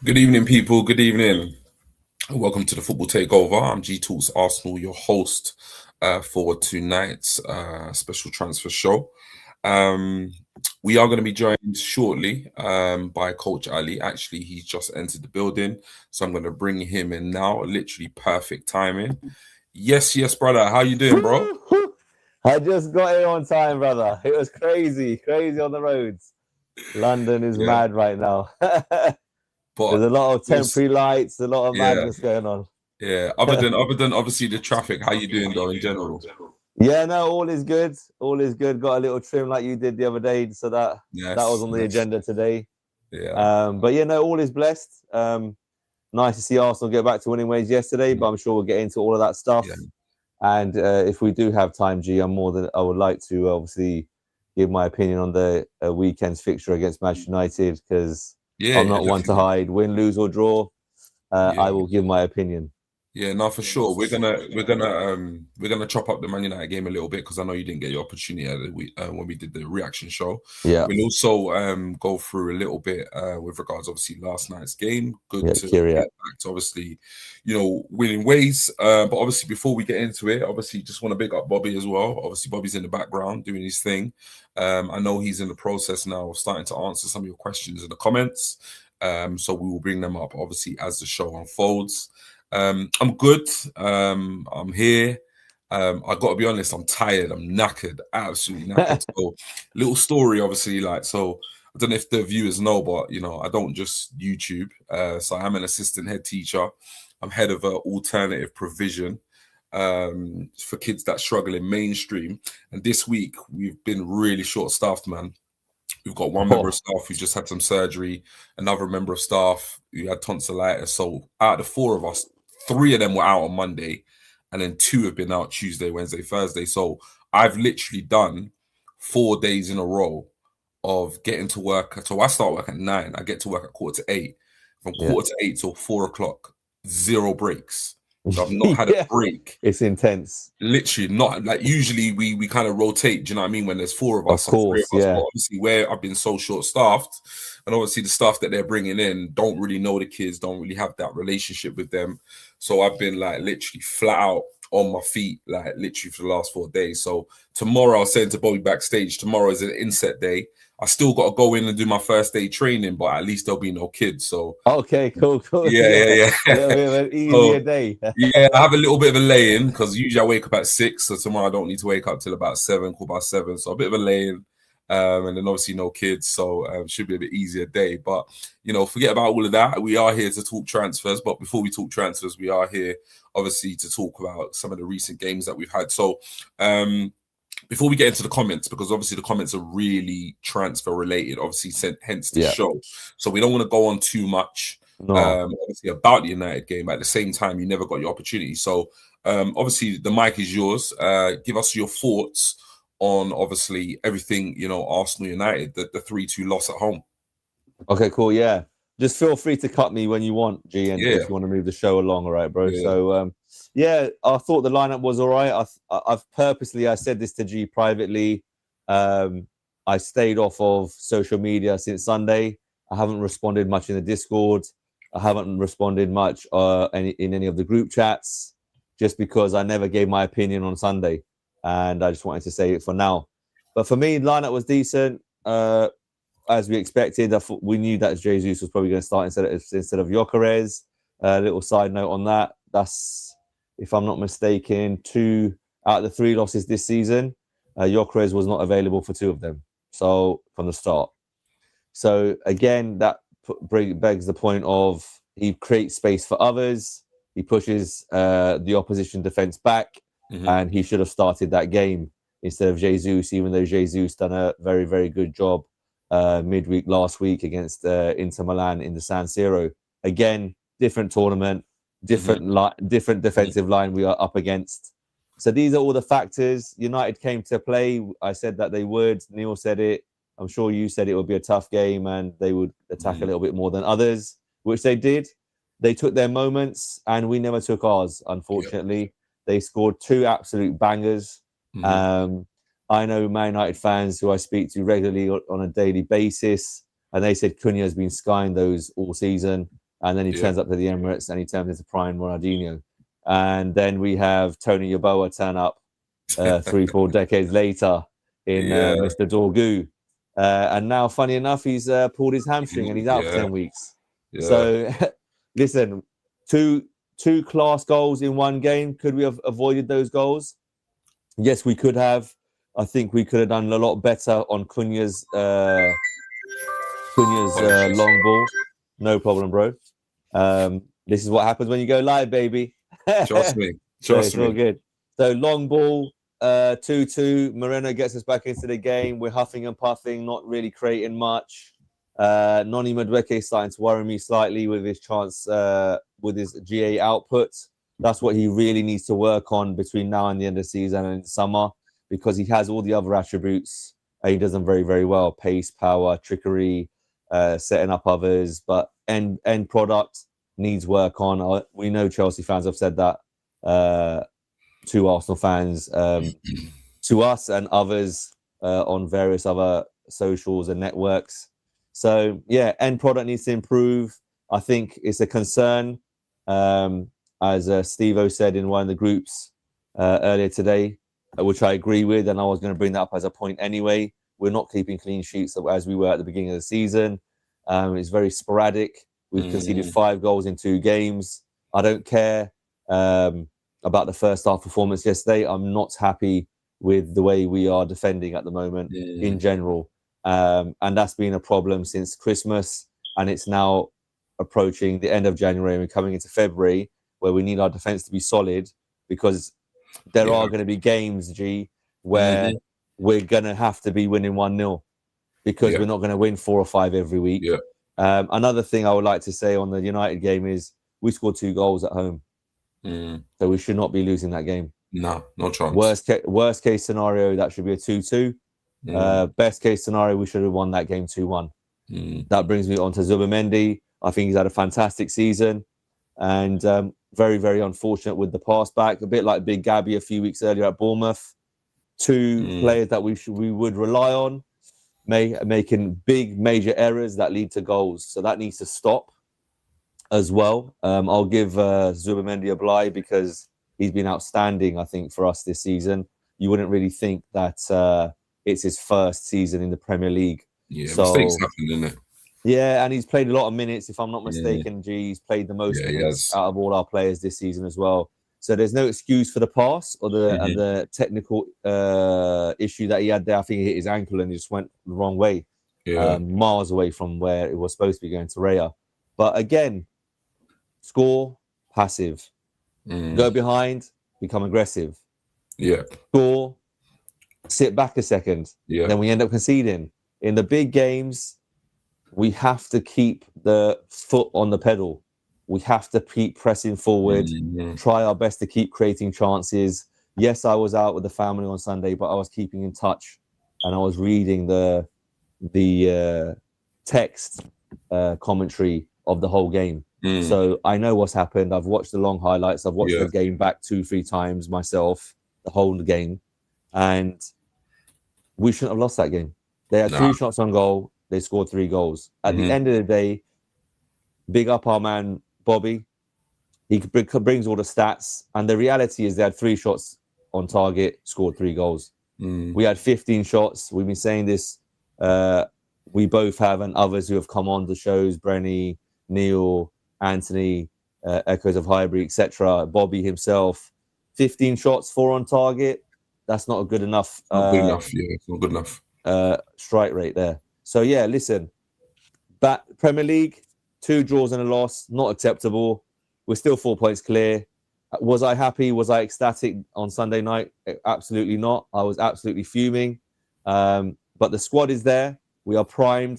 Good evening, people. Good evening. Welcome to the Football Takeover. I'm G Talks Arsenal, your host for tonight's special transfer show. Um, we are going to be joined shortly by Coach Ali. Actually, he's just entered the building, so I'm going to bring him in now. Literally perfect timing. Yes, brother. How you doing, bro? I just got here on time, brother. It was crazy on the roads. London is Yeah, mad right now. There's but a lot of also, temporary lights, a lot of yeah, madness going on. yeah. Other than obviously the traffic, how you doing though in general? Yeah, no, all is good. All is good. Got a little trim like you did the other day, so that was Yes, on the yes, agenda today. yeah, But yeah, no, all is blessed. Nice to see Arsenal get back to winning ways yesterday, but I'm sure we'll get into all of that stuff. yeah, And if we do have time, G, I would like to obviously give my opinion on the weekend's fixture against Manchester United because yeah, I'm yeah, not one to definitely. hide. Win, lose, or draw, I Yeah, will give my opinion. yeah, no, for sure. We're gonna chop up the Man United game a little bit because I know you didn't get your opportunity when we did the reaction show. Yeah, We'll also go through a little bit with regards, obviously, last night's game. Good yeah, to Kyria. get back to obviously, winning ways. But obviously, before we get into it, obviously, just want to big up Bobby as well. Obviously, Bobby's in the background doing his thing. I know he's in the process now of starting to answer some of your questions in the comments. So we will bring them up obviously as the show unfolds. I'm good. I'm here. I got to be honest, I'm tired. I'm knackered, absolutely knackered. So, little story, obviously, so I don't know if the viewers know, but I don't just YouTube. So I'm an assistant head teacher. I'm head of alternative provision for kids that struggle in mainstream. And this week we've been really short-staffed, man. We've got one member of Oh, staff who just had some surgery, another member of staff who had tonsillitis. So out of the four of us, three of them were out on Monday, and then two have been out Tuesday, Wednesday, Thursday. So I've literally done 4 days in a row of getting to work. So I start work at 9. I get to work at 7:45. From yeah. 7:45 till 4 o'clock, zero breaks. So I've not had a Yeah, break. it's intense. Literally not like usually we kind of rotate, do you know what I mean? When there's four of Of us and three of course, us, but yeah. obviously where I've been so short staffed, and obviously the staff that they're bringing in don't really know the kids, don't really have that relationship with them. So I've been like literally flat out on my feet, like literally for the last 4 days. So tomorrow I was saying to Bobby backstage, tomorrow is an inset day. I still got to go in and do my first day training, but at least there'll be no kids. So Okay, cool. yeah, Yeah, yeah, a yeah. little bit of an So easier day. yeah, I have a little bit of a lay-in because usually I wake up at 6, so tomorrow I don't need to wake up till about 7, 7:15. So a bit of a lay-in, and then obviously no kids, so should be a bit easier day. But forget about all of that. We are here to talk transfers, but before we talk transfers, we are here obviously to talk about some of the recent games that we've had. So before we get into the comments, because obviously the comments are really transfer related, obviously hence this Yeah, show. So we don't want to go on too much no. obviously about the United game. At the same time, you never got your opportunity. So obviously the mic is yours. Give us your thoughts on obviously everything, Arsenal United, the 3-2 loss at home. Okay, cool. Yeah. Just feel free to cut me when you want, G, and Yeah, if you want to move the show along, all right, bro. yeah, So, yeah, I thought the lineup was all right. I said this to G privately. Um, I stayed off of social media since Sunday. I haven't responded much in the Discord. I haven't responded much in any of the group chats, just because I never gave my opinion on Sunday, and I just wanted to say it for now. But for me, lineup was decent. As we expected. We knew that Jesus was probably going to start instead of Gyökeres. A little side note on that. That's, if I'm not mistaken, 2 out of the 3 losses this season. Gyökeres was not available for 2 of them. So from the start. So again, that begs the point of he creates space for others. He pushes the opposition defense back, and he should have started that game instead of Jesus, even though Jesus done a very, very good job midweek last week against Inter Milan in the San Siro. Again, different tournament, different defensive line we are up against. So these are all the factors. United came to play. I said that they would. Neil said it. I'm sure you said it would be a tough game and they would attack a little bit more than others, which they did. They took their moments and we never took ours, unfortunately. Yep. They scored 2 absolute bangers. I know Man United fans who I speak to regularly on a daily basis, and they said Cunha has been skying those all season. and then he turns up to the Emirates and he turns into prime Ronaldinho. And then we have Tony Yeboah turn up 3-4 decades later in Mr. Dorgu. And now, funny enough, he's pulled his hamstring and he's out for 10 weeks. Yeah. So, listen, two class goals in one game. Could we have avoided those goals? Yes, we could have. I think we could have done a lot better on Cunha's long ball. No problem, bro. This is what happens when you go live, baby. Trust me. It's all good. So long ball, 2-2. Moreno gets us back into the game. We're huffing and puffing, not really creating much. Noni Madueke starting to worry me slightly with his chance, with his GA output. That's what he really needs to work on between now and the end of the season and in summer, because he has all the other attributes. He does them very, very well. Pace, power, trickery, setting up others. But end product needs work on. We know Chelsea fans have said that to Arsenal fans, to us and others on various other socials and networks. So, yeah, end product needs to improve. I think it's a concern. As Steve-O said in one of the groups earlier today, which I agree with, and I was going to bring that up as a point anyway. We're not keeping clean sheets as we were at the beginning of the season. It's very sporadic. We've conceded 5 goals in 2 games. I don't care about the first half performance yesterday. I'm not happy with the way we are defending at the moment in general. And that's been a problem since Christmas. And it's now approaching the end of January and we're coming into February, where we need our defense to be solid, because there are going to be games, where we're going to have to be winning 1-0 because we're not going to win 4 or 5 every week. Another thing I would like to say on the United game is we scored 2 goals at home. So we should not be losing that game. No chance. Worst case scenario, that should be a 2-2. Best case scenario, we should have won that game 2-1. That brings me on to Zubimendi. I think he's had a fantastic season. And very, very unfortunate with the pass back, a bit like Big Gabby a few weeks earlier at Bournemouth. 2 players that we would rely on, making big major errors that lead to goals. So that needs to stop as well. I'll give Zubimendi a bye because he's been outstanding, I think, for us this season. You wouldn't really think that it's his first season in the Premier League. Mistakes happen, isn't it? Yeah, and he's played a lot of minutes, if I'm not mistaken. He's played the most minutes out of all our players this season as well. So there's no excuse for the pass or the technical issue that he had there. I think he hit his ankle and he just went the wrong way, miles away from where it was supposed to be going to Raya. But again, score, passive. Go behind, become aggressive. Score, sit back a second. Then we end up conceding. In the big games, we have to keep the foot on the pedal. We have to keep pressing forward, try our best to keep creating chances. Yes, I was out with the family on Sunday, but I was keeping in touch and I was reading the text commentary of the whole game. So I know what's happened. I've watched the long highlights. I've watched the game back 2-3 times myself, the whole game. And we shouldn't have lost that game. They had 2 shots on goal. They scored 3 goals. At the end of the day, big up our man, Bobby. He brings all the stats. And the reality is they had 3 shots on target, scored 3 goals. We had 15 shots. We've been saying this. We both have, and others who have come on the shows, Brenny, Neil, Anthony, Echoes of Highbury, etc. Bobby himself. 15 shots, 4 on target. That's not a good enough. Not good enough. It's not good enough. Strike rate there. So, yeah, listen, Premier League, 2 draws and a loss, not acceptable. We're still 4 points clear. Was I happy? Was I ecstatic on Sunday night? Absolutely not. I was absolutely fuming. But the squad is there. We are primed.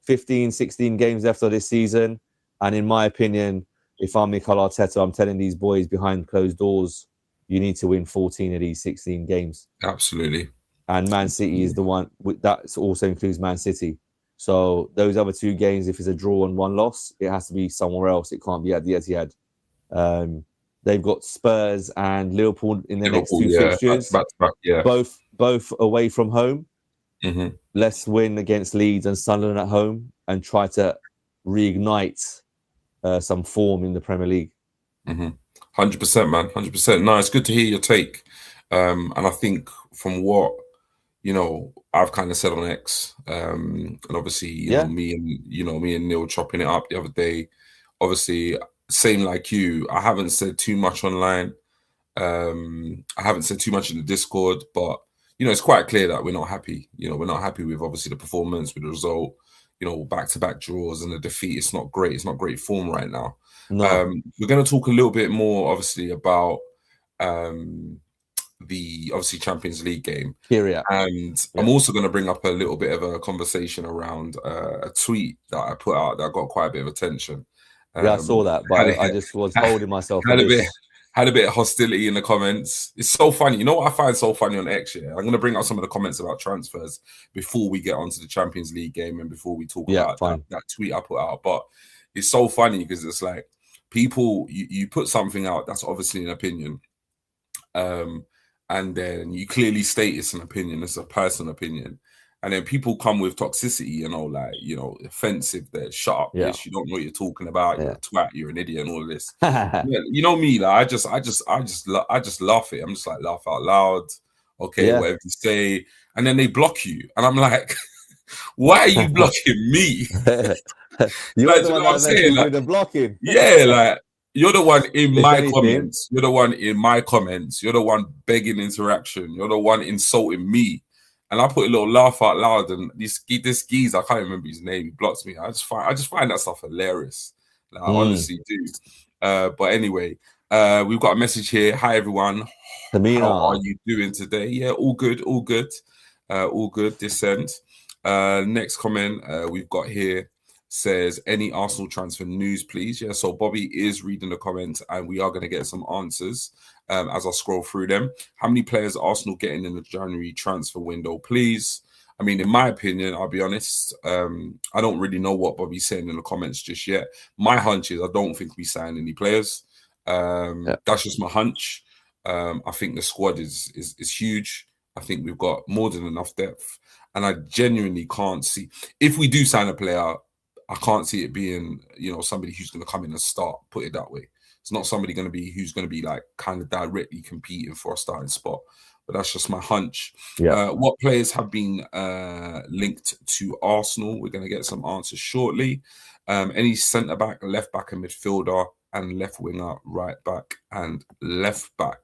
15, 16 games left of this season. And in my opinion, if I'm Mikel Arteta, I'm telling these boys behind closed doors, you need to win 14 of these 16 games. Absolutely. And Man City is the one that also includes Man City. So those other 2 games, if it's a draw and 1 loss, it has to be somewhere else. It can't be at the Etihad. They've got Spurs and Liverpool in their next 2 fixtures. Back to back, both away from home. Let's win against Leeds and Sunderland at home and try to reignite some form in the Premier League. 100%, man. 100%. No, it's good to hear your take. And I think from what I've kind of said on X, and obviously, me and Neil chopping it up the other day. Obviously, same like you. I haven't said too much online. I haven't said too much in the Discord, but it's quite clear that we're not happy. We're not happy with obviously the performance, with the result. Back-to-back draws and the defeat. It's not great. It's not great form right now. No. We're going to talk a little bit more, obviously, about the obviously Champions League game. And I'm also going to bring up a little bit of a conversation around a tweet that I put out that got quite a bit of attention. I saw that, but I just was holding myself. Had a bit of hostility in the comments. It's so funny. You know what I find so funny on X? Yeah, I'm going to bring up some of the comments about transfers before we get onto the Champions League game and before we talk about that tweet I put out. But it's so funny because it's like people, you put something out that's obviously an opinion, and then you clearly state it's an opinion, it's a personal opinion. And then people come with toxicity, offensive. That shut up, bitch. You don't know what you're talking about. You're a twat. You're an idiot, and all of this. You know me, like I just laugh it. I'm just like laugh out loud. Okay, whatever you say, and then they block you, and I'm like, why are you blocking me? You're the one that saying with the blocking. Yeah, like you're the one in my comments. You're the one in my comments. You're the one begging interaction. You're the one insulting me. And I put a little laugh out loud, and this geezer, I can't remember his name, he blocks me. I just find that stuff hilarious. Like, I honestly do. But anyway, we've got a message here. Hi everyone. Tamina. How are you doing today? Yeah, all good, all good. All good. Descent. Next comment we've got here says, any Arsenal transfer news, please? Yeah, so Bobby is reading the comments, and we are going to get some answers as I scroll through them. How many players are Arsenal getting in the January transfer window, please? I mean, in my opinion, I'll be honest, I don't really know what Bobby's saying in the comments just yet. My hunch is I don't think we sign any players. That's just my hunch. I think the squad is huge. I think we've got more than enough depth. And I genuinely can't see, if we do sign a player, I can't see it being, somebody who's going to come in and start, put it that way. It's not somebody who's going to be like kind of directly competing for a starting spot. But that's just my hunch. What players have been linked to Arsenal? We're going to get some answers shortly. Any centre-back, left-back and midfielder, and left winger, right back and left back.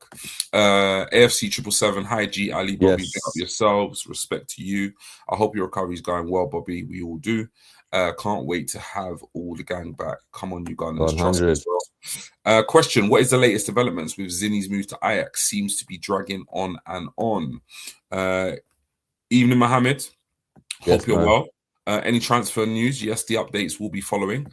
AFC 777, hi G, Ali, Bobby, pick up yourselves. Respect to you. I hope your recovery is going well, Bobby. We all do. Can't wait to have all the gang back. Come on, you Gunners. Question, what is the latest developments with Zinni's move to Ajax? Seems to be dragging on and on. Evening, Mohammed. Hope you're well. Any transfer news? Yes, the updates will be following.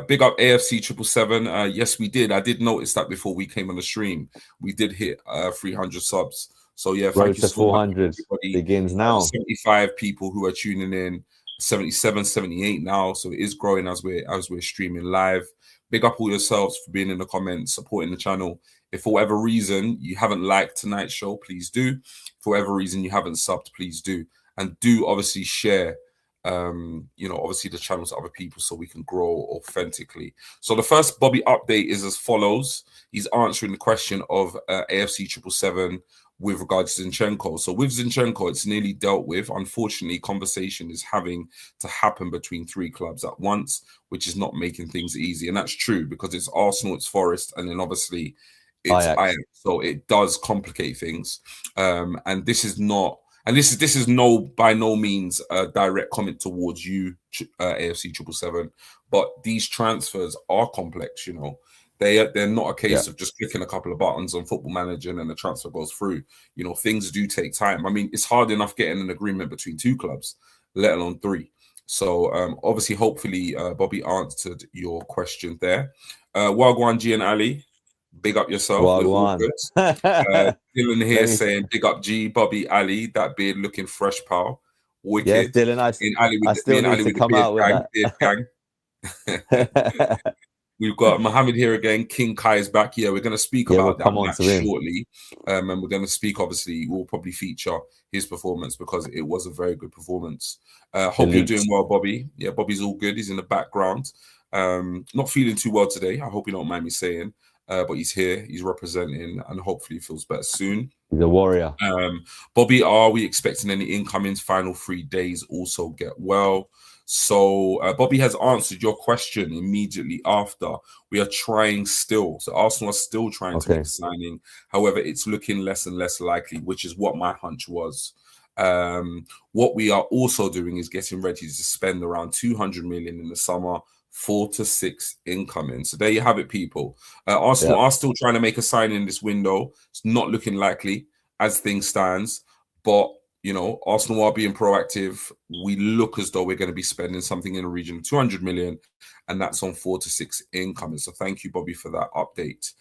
Big up AFC 777. Yes, we did. I did notice that before we came on the stream. We did hit 300 subs. So yeah, thank you so 400 much, begins now. 75 people who are tuning in. 77, 78 now. So it is growing as we're streaming live. Big up all yourselves for being in the comments, supporting the channel. If for whatever reason you haven't liked tonight's show, please do. For whatever reason you haven't subbed, please do. And do obviously share obviously the channels to other people so we can grow authentically. So the first Bobby update is as follows. He's answering the question of AFC 777 with regards to Zinchenko. So with Zinchenko, it's nearly dealt with. Unfortunately, conversation is having to happen between three clubs at once, which is not making things easy. And that's true because it's Arsenal, it's Forest, and then obviously it's Ajax. So it does complicate things. And this is not, and this is by no means a direct comment towards you, AFC 777, but these transfers are complex, They're not a case of just clicking a couple of buttons on Football Manager and then the transfer goes through. Things do take time. I mean, it's hard enough getting an agreement between two clubs, let alone three. So obviously, hopefully, Bobby answered your question there. Wagwan G and Ali, big up yourself. Wagwan. Dylan here saying, big up G, Bobby, Ali, that beard looking fresh, pal. Wicked. Yes, Dylan, I still need to come out with that. We've got Mohammed here again. King Kai is back here. We're going to speak about that match shortly. And we're going to speak, obviously, we'll probably feature his performance because it was a very good performance. Hope you're doing well, Bobby. Yeah, Bobby's all good. He's in the background. Not feeling too well today. I hope you don't mind me saying, but he's here. He's representing, and hopefully he feels better soon. The warrior. Bobby, are we expecting any incomings? Final 3 days also get well. So Bobby has answered your question immediately after. We are trying still. So Arsenal are still trying to make a signing. However, it's looking less and less likely, which is what my hunch was. What we are also doing is getting ready to spend around 200 million in the summer, 4 to 6 incoming. So there you have it, people. Arsenal are still trying to make a sign in this window. It's not looking likely as things stands, but you know, Arsenal are being proactive. We look as though we're going to be spending something in the region of 200 million, and that's on 4 to 6 incoming. So thank you, Bobby, for that update.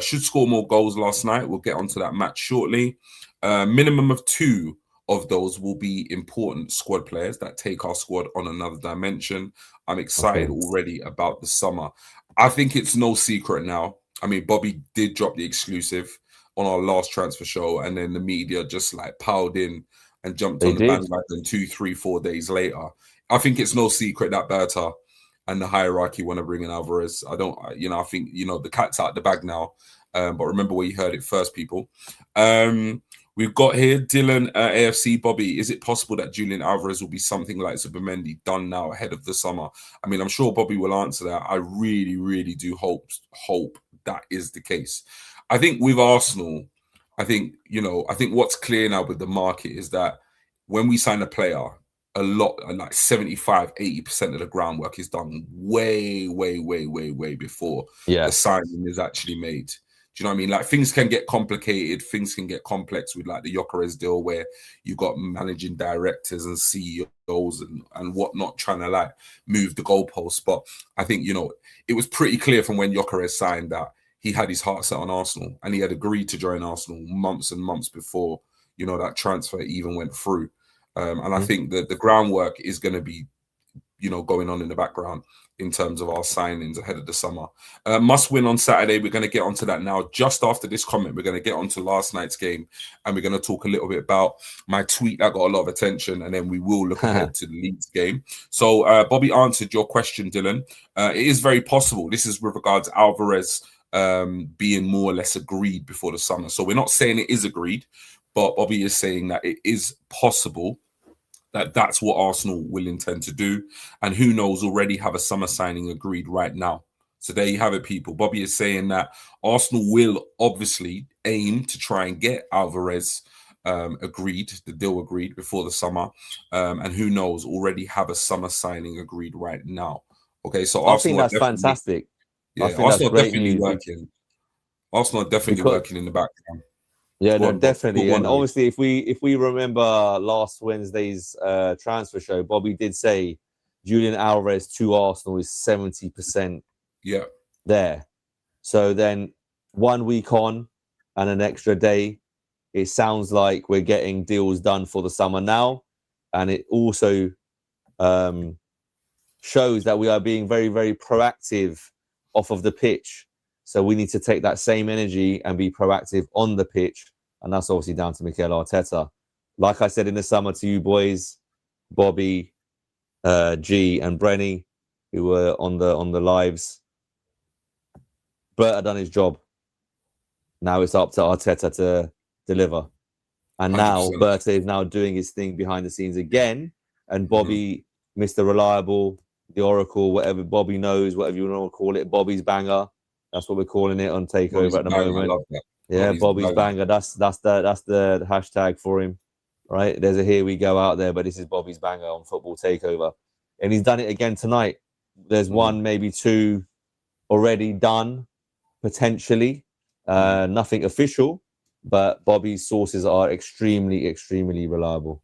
Should score more goals last night. We'll get onto that match shortly. Minimum of 2 of those will be important squad players that take our squad on another dimension. I'm excited already about the summer. I think it's no secret now. I mean, Bobby did drop the exclusive on our last transfer show, and then the media just like piled in and jumped on the bandwagon 2, 3, 4 days later. I think it's no secret that banter and the hierarchy want to bring in Alvarez. I think, the cat's out the bag now. But remember where you heard it first, people. We've got here Dylan AFC. Bobby, is it possible that Julian Alvarez will be something like Zubimendi done now ahead of the summer? I mean, I'm sure Bobby will answer that. I really, really do hope that is the case. I think with Arsenal, I think what's clear now with the market is that when we sign a player, a lot, like 75, 80% of the groundwork is done way, way, way, way, way before the signing is actually made. Do you know what I mean? Like, things can get complicated, things can get complex with like the Gyökeres deal, where you got managing directors and CEOs and whatnot trying to like move the goalposts. But I think, it was pretty clear from when Gyökeres signed that he had his heart set on Arsenal, and he had agreed to join Arsenal months and months before, that transfer even went through. And I think that the groundwork is going to be, going on in the background in terms of our signings ahead of the summer. Must win on Saturday. We're going to get onto that now. Just after this comment, we're going to get onto last night's game, and we're going to talk a little bit about my tweet that got a lot of attention, and then we will look ahead to the Leeds game. So Bobby answered your question, Dylan. It is very possible. This is with regards to Alvarez being more or less agreed before the summer. So we're not saying it is agreed, but Bobby is saying that it is possible that that's what Arsenal will intend to do. And who knows, already have a summer signing agreed right now. So there you have it, people. Bobby is saying that Arsenal will obviously aim to try and get Alvarez the deal agreed before the summer. And who knows, already have a summer signing agreed right now. Okay, so I think that's fantastic. Yeah, Arsenal are definitely working. Arsenal are definitely working in the background. Yeah, no, definitely. And obviously, if we remember last Wednesday's transfer show, Bobby did say Julian Alvarez to Arsenal is 70% there. So then 1 week on and an extra day, it sounds like we're getting deals done for the summer now. And it also shows that we are being very, very proactive off of the pitch. So we need to take that same energy and be proactive on the pitch. And that's obviously down to Mikel Arteta. Like I said in the summer to you boys, Bobby, G and Brenny, who were on the lives, Bert had done his job. Now it's up to Arteta to deliver. And 100%. Now Bert is now doing his thing behind the scenes again. And Bobby, Mr. Reliable, the Oracle, whatever Bobby knows, whatever you want to call it, Bobby's banger. That's what we're calling it on Takeover at the moment. I love that. Yeah, Bobby's banger. That's the hashtag for him, right? There's a here we go out there, but this is Bobby's banger on Football Takeover, and he's done it again tonight. There's one, maybe two already done, potentially. Nothing official, but Bobby's sources are extremely, extremely reliable.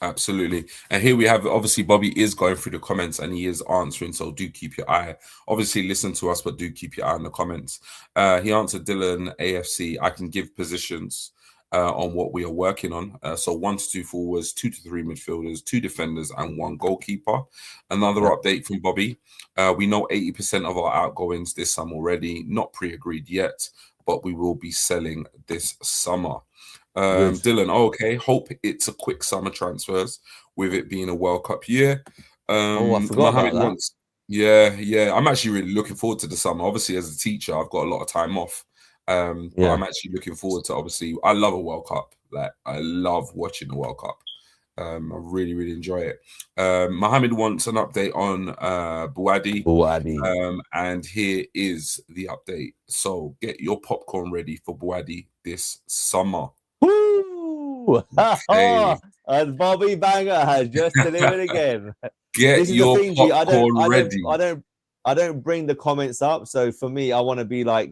Absolutely. And here we have, obviously, Bobby is going through the comments and he is answering. So do keep your eye. Obviously, listen to us, but do keep your eye on the comments. He answered Dylan AFC. I can give positions on what we are working on. So 1 to 2 forwards, 2 to 3 midfielders, 2 defenders, and 1 goalkeeper. Another update from Bobby. We know 80% of our outgoings this summer already, not pre-agreed yet, but we will be selling this summer. Dylan, okay. Hope it's a quick summer transfers with it being a World Cup year. I forgot about that. Yeah. I'm actually really looking forward to the summer. Obviously, as a teacher, I've got a lot of time off. But Yeah. I'm actually looking forward to, obviously, I love a World Cup. Like, I love watching the World Cup. I really, really enjoy it. Mohammed wants an update on Buwadi. Buwadi. And here is the update. So get your popcorn ready for Buwadi this summer. Woo! Hey, And Bobby Banger has just delivered again. get This is the your thing, G. popcorn ready. I don't bring the comments up. So for me, I want to be like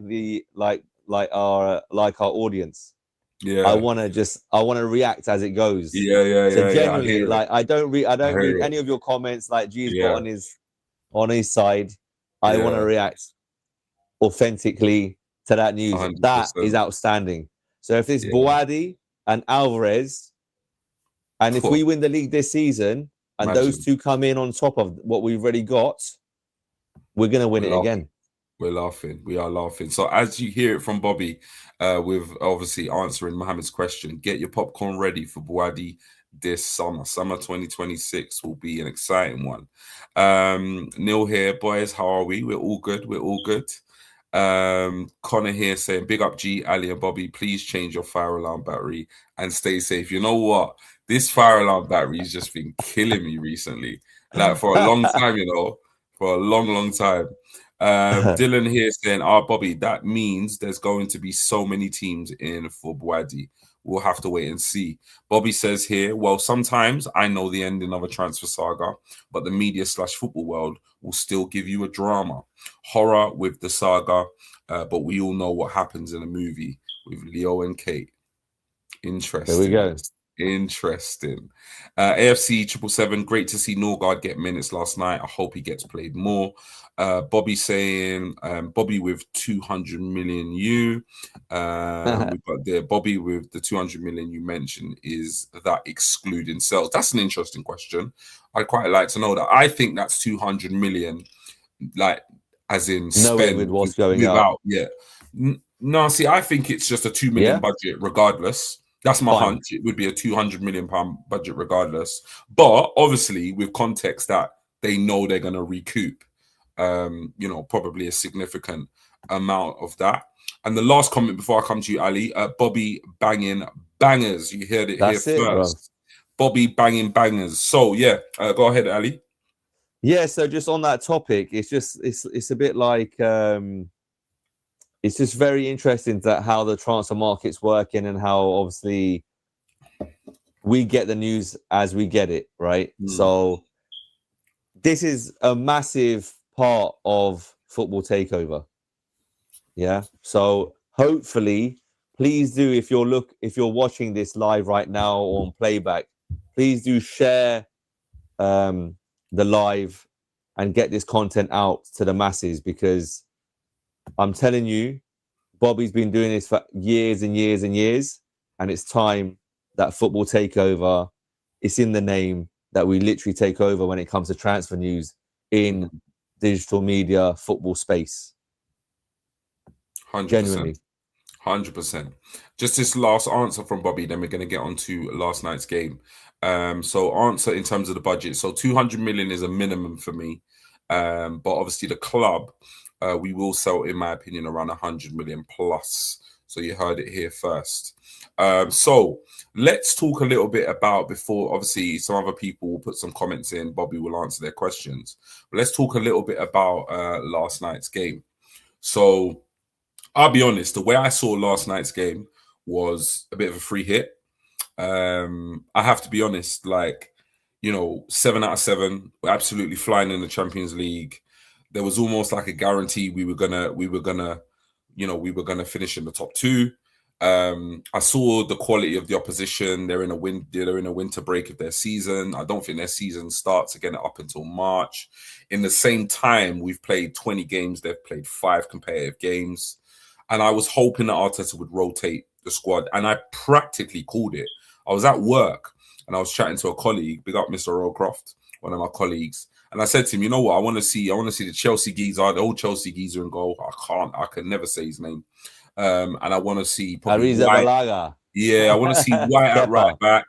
our audience. I Yeah, want to react as it goes. So yeah. I genuinely, hear it. like I don't I read hear it. any of your comments like G's got Yeah, on his side. I want to yeah. react authentically to that news. That is 100%. outstanding. So if it's Yeah. Boadi and Alvarez, and if we win the league this season, and those Imagine. two come in on top of what we've already got, we're gonna win We're it laughing. again. We're laughing. We are laughing. So as you hear it from Bobby, with obviously answering Mohammed's question, get your popcorn ready for Buwadi this summer. Summer 2026 will be an exciting one. Neil here, boys. How are we? We're all good. We're all good. Connor here saying, big up G, Ali and Bobby. Please change your fire alarm battery and stay safe. You know what? This fire alarm battery has just been killing me recently. Like for a long time, for a long time. Dylan here saying, Bobby, that means there's going to be so many teams in for Buwadi. We'll have to wait and see. Bobby says here, well, sometimes I know the ending of a transfer saga, but the media/football world will still give you a drama. Horror with the saga, but we all know what happens in a movie with Leo and Kate. There we Interesting. go. Interesting. AFC 777, great to see Norgard get minutes last night. I hope he gets played more. Bobby saying, Bobby with 200 million we've got there. Bobby with the 200 million you mentioned, is that excluding sales? That's an interesting question. I'd quite like to know that. I think that's 200 million, like as in Knowing with spend what's going out. without, yeah. No, see, I think it's just a 2 million Yeah? budget regardless. That's my Fine. hunch. It would be a 200 million pound budget regardless. But obviously, with context that they know they're going to recoup, probably a significant amount of that. And the last comment before I come to you, Ali, Bobby banging bangers. You heard it That's here it, bro. first. Bobby banging bangers. So yeah, go ahead, Ali. Yeah, so just on that topic, it's a bit like it's just very interesting that how the transfer market's working and how obviously we get the news as we get it, right? So this is a massive part of football takeover. Yeah. So hopefully, please do, if you're watching this live right now or on playback, please do share the live and get this content out to the masses, because I'm telling you, Bobby's been doing this for years and years and years, and it's time that football takeover, it's in the name, that we literally take over when it comes to transfer news in digital media football space. 100%. Genuinely. 100%. Just this last answer from Bobby, then we're going to get on to last night's game. So answer in terms of the budget. So 200 million is a minimum for me. But obviously the club, we will sell, in my opinion, around 100 million plus. So you heard it here first. So let's talk a little bit about, before obviously some other people will put some comments in, Bobby will answer their questions. But let's talk a little bit about last night's game. So I'll be honest, the way I saw last night's game was a bit of a free hit. I have to be honest, 7 out of 7, we're absolutely flying in the Champions League. There was almost like a guarantee we were gonna finish in the top 2. I saw the quality of the opposition. They're in a winter break of their season. I don't think their season starts again up until March. In the same time, we've played 20 games. They've played 5 competitive games. And I was hoping that Arteta would rotate the squad. And I practically called it. I was at work and I was chatting to a colleague, big up Mr. Rowcroft, one of my colleagues. And I said to him, you know what? I want to see the Chelsea geezer, the old Chelsea geezer in goal. I can never say his name. And I want to see probably Ariza White. Balaga. Yeah, I want to see White at right back.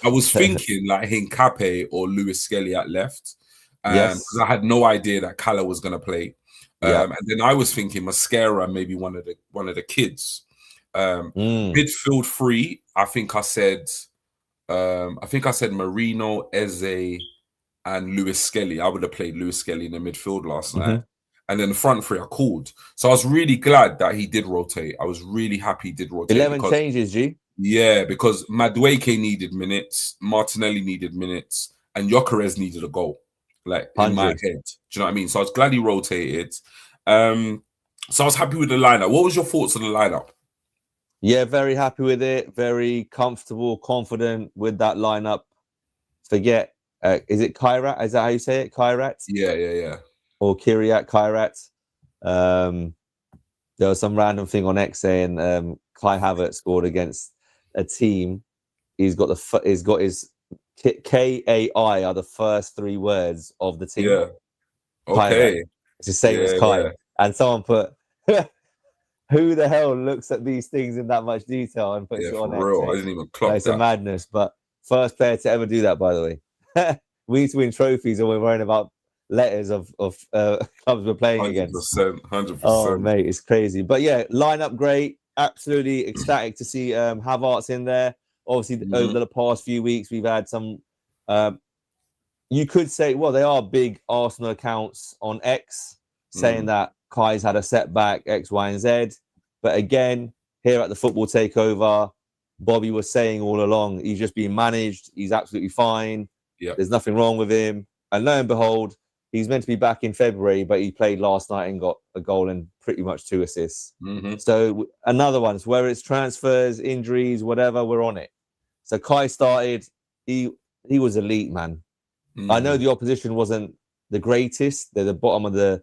I was Kepa. thinking like Hincape or Lewis Skelly at left. because I had no idea that Kala was going to play. Yeah. And then I was thinking Mascara, maybe one of the kids. Midfield three, I think I said Marino, Eze, and Lewis Skelly. I would have played Lewis Skelly in the midfield last night. And then the front three I called. So I was really glad that he did rotate. I was really happy he did rotate. 11 changes, G. Yeah, because Madueke needed minutes, Martinelli needed minutes, and Gyökeres needed a goal. Like in my head. Do you know what I mean? So I was glad he rotated. So I was happy with the lineup. What was your thoughts on the lineup? Yeah, very happy with it. Very comfortable, confident with that lineup. Forget, is it Kairat? Is that how you say it? Kairat? Yeah. Or Kiryat Kairat. There was some random thing on X saying Kai Havertz scored against a team. He's got his KAI are the first three words of the team. Yeah. Okay. Kairat. It's the same as Kai. Yeah. And someone put, who the hell looks at these things in that much detail and puts it on X? Real. I didn't even clock that. It's a madness. But first player to ever do that, by the way. We need to win trophies, or we're worrying about letters of clubs we're playing 100%, against. 100%. Oh, mate, it's crazy. But yeah, lineup great. Absolutely ecstatic to see Havertz in there. Obviously, over the past few weeks, we've had some. You could say, well, they are big Arsenal accounts on X saying that Kai's had a setback, X, Y, and Z. But again, here at the Football Takeover, Bobby was saying all along, he's just being managed. He's absolutely fine. Yeah. There's nothing wrong with him. And lo and behold, he's meant to be back in February, but he played last night and got a goal and pretty much 2 assists. So another one, whether it's transfers, injuries, whatever, we're on it. So Kai started. He was elite, man. I know the opposition wasn't the greatest. They're the bottom of the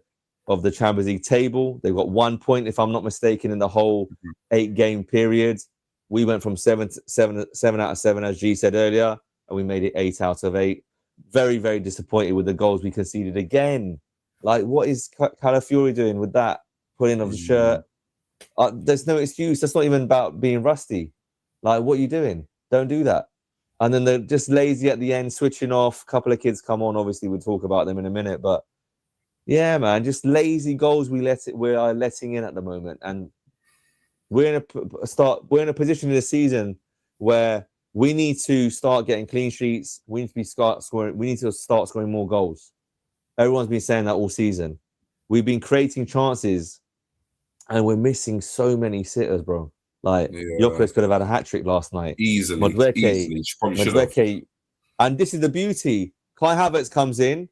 Champions League table. They've got 1 point, if I'm not mistaken, in the whole 8-game period. We went from 7 out of 7, as G said earlier, and we made it 8 out of 8. Very, very disappointed with the goals we conceded again. Like, what is Calafiori doing with that? Putting of the shirt. There's no excuse. That's not even about being rusty. Like, what are you doing? Don't do that. And then they're just lazy at the end, switching off. A couple of kids come on. Obviously, we'll talk about them in a minute. But yeah, man, just lazy goals we are letting in at the moment. And we're in a position in the season where we need to start getting clean sheets. We need to start scoring more goals. Everyone's been saying that all season. We've been creating chances, and we're missing so many sitters, bro. Like, Gyökeres could have had a hat-trick last night. Easily. Madueke. And this is the beauty. Kai Havertz comes in,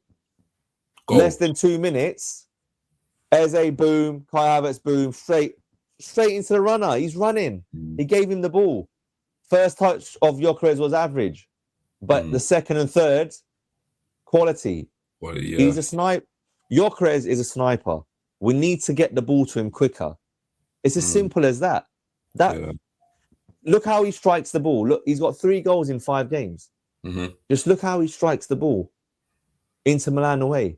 less than 2 minutes. Eze, boom. Kai Havertz, boom. Straight into the runner. He's running. He gave him the ball. First touch of Gyökeres was average. But the second and third, quality. He's a sniper. Gyökeres is a sniper. We need to get the ball to him quicker. It's as simple as that. Look how he strikes the ball. Look, he's got 3 goals in 5 games. Just look how he strikes the ball. Inter Milan away.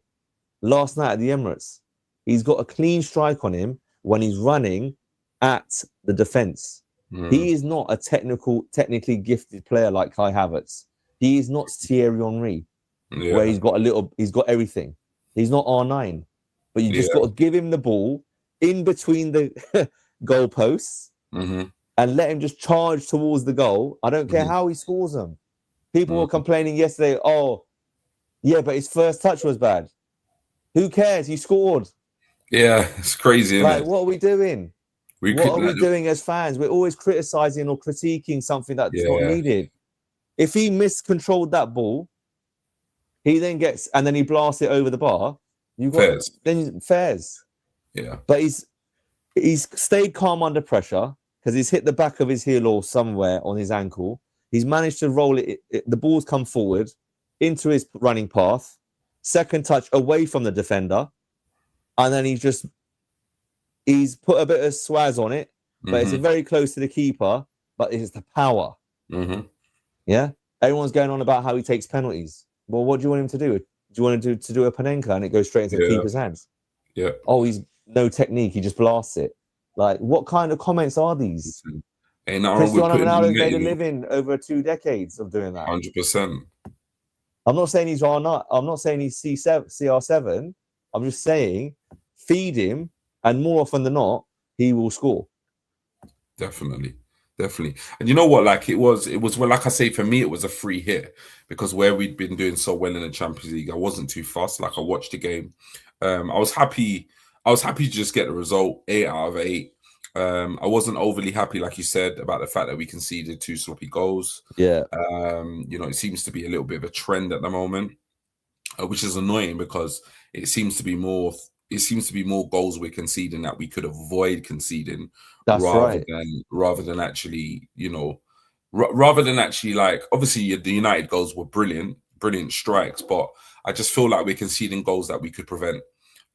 Last night at the Emirates. He's got a clean strike on him when he's running at the defense. He is not a technically gifted player like Kai Havertz. He is not Thierry Henry, where he's got everything. He's not R9. But you just got to give him the ball in between the goalposts and let him just charge towards the goal. I don't care how he scores them. People were complaining yesterday, oh, yeah, but his first touch was bad. Who cares? He scored. Yeah, it's crazy, isn't it? What are we doing? What are we doing as fans? We're always criticizing or critiquing something that's not needed. If he miscontrolled that ball, he then gets, and then he blasts it over the bar, Fairs. Yeah. But he's stayed calm under pressure because he's hit the back of his heel or somewhere on his ankle. He's managed to roll it. The ball's come forward into his running path. Second touch away from the defender. And then he's put a bit of swaz on it, but it's very close to the keeper, but it's the power. Yeah? Everyone's going on about how he takes penalties. Well, what do you want him to do? Do you want him to do a Panenka and it goes straight into the keeper's hands? Yeah. Oh, he's no technique. He just blasts it. Like, what kind of comments are these? Cristiano Ronaldo made a living over 2 decades of doing that. 100%. I'm not saying he's R9. I'm not saying he's C7, CR7. I'm just saying feed him, and more often than not, he will score. Definitely. Definitely. And you know what? Like it was well, like I say, for me, it was a free hit because where we'd been doing so well in the Champions League, I wasn't too fussed. Like I watched the game. I was happy. I was happy to just get the result, 8 out of 8. I wasn't overly happy, like you said, about the fact that we conceded 2 sloppy goals. Yeah, It seems to be a little bit of a trend at the moment, which is annoying because it seems to be more. It seems to be more goals we're conceding that we could avoid conceding, that's right. rather than actually, rather than actually like obviously the United goals were brilliant strikes, but I just feel like we're conceding goals that we could prevent.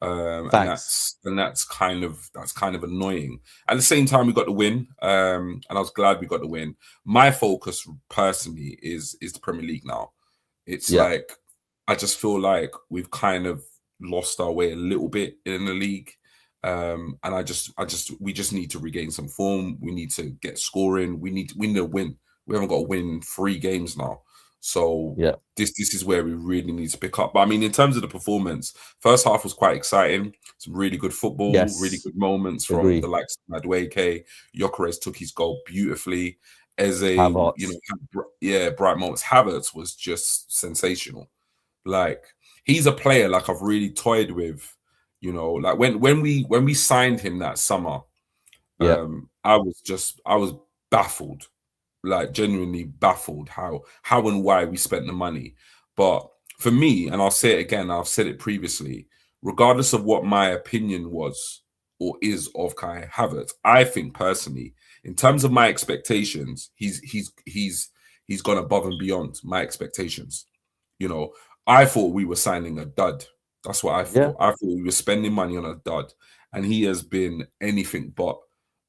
And Facts. that's kind of annoying. At the same time, we got the win, and I was glad we got the win. My focus personally is the Premier League now. It's Yeah, like I just feel like we've kind of lost our way a little bit in the league. And we just need to regain some form. We need to get scoring. We need to win. We haven't got to win 3 games now. So yeah, this is where we really need to pick up. But I mean, in terms of the performance, first half was quite exciting. Some really good football, really yes, good moments from the agree. likes of Madueke. Gyökeres took his goal beautifully. Eze, Havertz. bright moments. Havertz was just sensational. Like he's a player like I've really toyed with. Like when we signed him that summer, Yeah, I was baffled, like genuinely baffled how and why we spent the money. But for me, and I'll say it again, I've said it previously, regardless of what my opinion was or is of Kai Havertz, I think personally, in terms of my expectations, he's gone above and beyond my expectations. You know, I thought we were signing a dud. That's what I yeah, thought. I thought we were spending money on a dud, and he has been anything but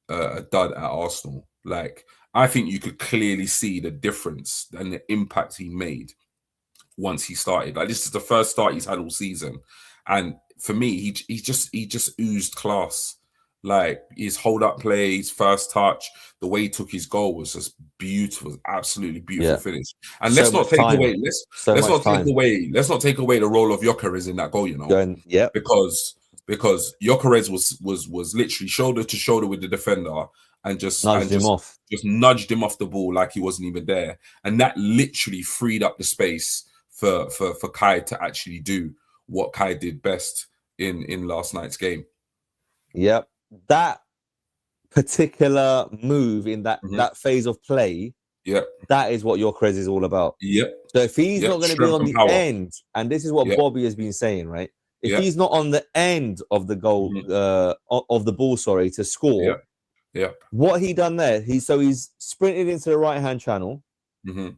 a dud at Arsenal. Like I think you could clearly see the difference and the impact he made once he started. Like this is the first start he's had all season, and for me, he just oozed class. Like his hold up play, his first touch, the way he took his goal was just beautiful, absolutely beautiful yeah. finish. And So let's not much take time. away let's So let's much not take time. away let's not take away the role of Gyökeres in that goal. Going, yep, Because Gyökeres was literally shoulder to shoulder with the defender and just nudged and him just off. just nudged him off the ball like he wasn't even there, and that literally freed up the space for Kai to actually do what Kai did best in last night's game. Yep. That particular move in that Hmm. that phase of play, Yep, that is what your craze is all about. yep, So if he's yep. not going to be Strength on and the power. end, and this is what Yep, Bobby has been saying, right? If yep, he's not on the end of the goal, mhm, of the ball, sorry, to score, yep, yep. what he done there? He's sprinted into the right hand channel. Hmm.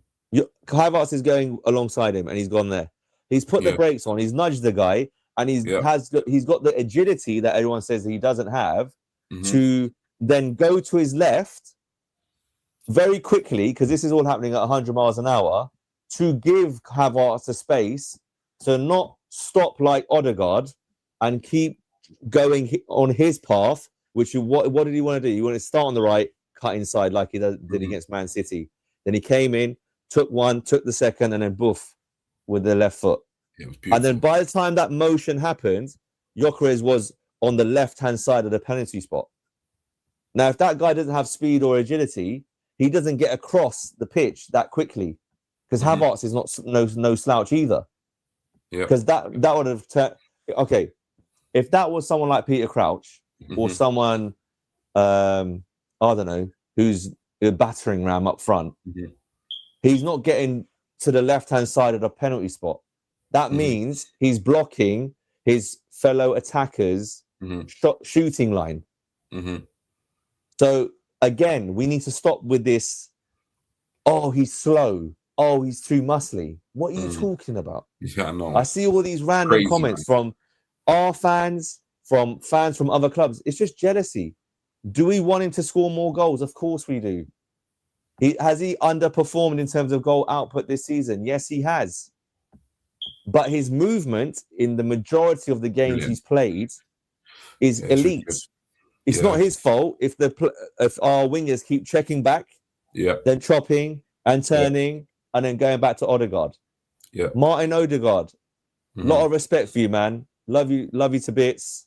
Havertz is going alongside him, and he's gone there. He's put the Yeah, brakes on. He's nudged the guy, and yeah. he's got the agility that everyone says he doesn't have Hmm. to then go to his left very quickly, because this is all happening at 100 miles an hour, to give Havertz a space to not stop like Odegaard and keep going on his path. Which what did he want to do? He wanted to start on the right, cut inside like he did Hmm. against Man City. Then he came in, took one, took the second, and then boof with the left foot. Yeah, it was And then beautiful. by the time that motion happened, Gyökeres was on the left-hand side of the penalty spot. Now, if that guy doesn't have speed or agility, he doesn't get across the pitch that quickly, because Hmm. Havertz is not no slouch either. Yeah. Because that would have okay. If that was someone like Peter Crouch or Hmm. someone, I don't know, who's a battering ram up front, Hmm. he's not getting to the left-hand side of the penalty spot. That Hmm. means he's blocking his fellow attackers' Hmm. shooting line. Hmm. So again, we need to stop with this. Oh, he's slow. Oh, he's too muscly. What are you Mm. talking about? Yeah, I know. I see all these random Crazy, comments man. from our fans, from fans from other clubs. It's just jealousy. Do we want him to score more goals? Of course we do. Has he underperformed in terms of goal output this season? Yes, he has. But his movement in the majority of the games Brilliant. he's played is Yeah, it's really elite. good. It's Yeah. not his fault if our wingers keep checking back, Yeah. then chopping and Yeah. turning, and then going back to Odegaard. Yeah. Martin Odegaard, lot Mhm. of respect for you, man. Love you to bits.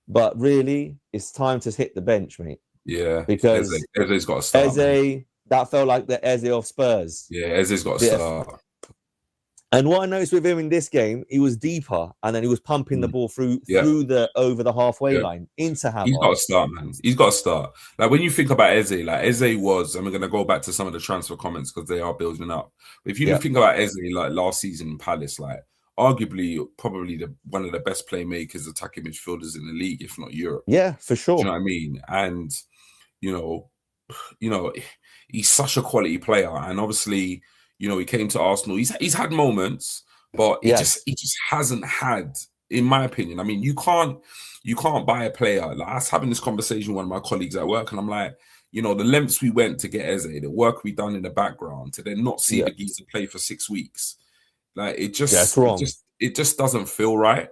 But really, it's time to hit the bench, mate. Yeah. Because Eze's got to start, man. Eze, that felt like the Eze of Spurs. Yeah, Eze's got to Bit of- start. And what I noticed with him in this game, he was deeper, and then he was pumping the ball Yeah. through the over the halfway Yeah. line into He's got Hazard. to start, man. He's got to start. Like when you think about Eze, like Eze was, and we're gonna go back to some of the transfer comments because they are building up. But if you think about Eze, like last season in Palace, like arguably probably one of the best playmakers, attacking midfielders in the league, if not Europe. Yeah, for Do sure. you know what I mean? And you know, he's such a quality player, and obviously, he came to Arsenal. He's had moments, but he just hasn't had, in my opinion. I mean, you can't buy a player. Like I was having this conversation with one of my colleagues at work, and I'm like, the lengths we went to get Eze, the work we done in the background, to then not see the geezer play for 6 weeks, like it just doesn't feel right.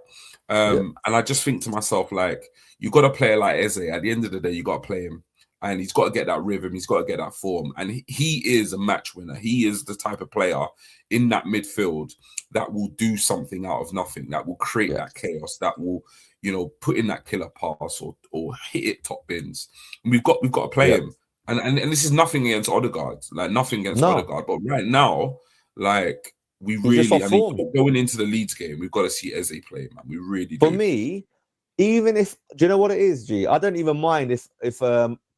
And I just think to myself, like, you got a player like Eze. At the end of the day, you got to play him. And he's got to get that rhythm. He's got to get that form. And he is a match winner. He is the type of player in that midfield that will do something out of nothing, that will create that chaos, that will, put in that killer pass or hit it top bins. And we've got to play him. And this is nothing against Odegaard, like nothing against Odegaard. But right now, like we really, I mean, going into the Leeds game, we've got to see Eze play, man. We really do. For me, even if, do you know what it is, G? I don't even mind if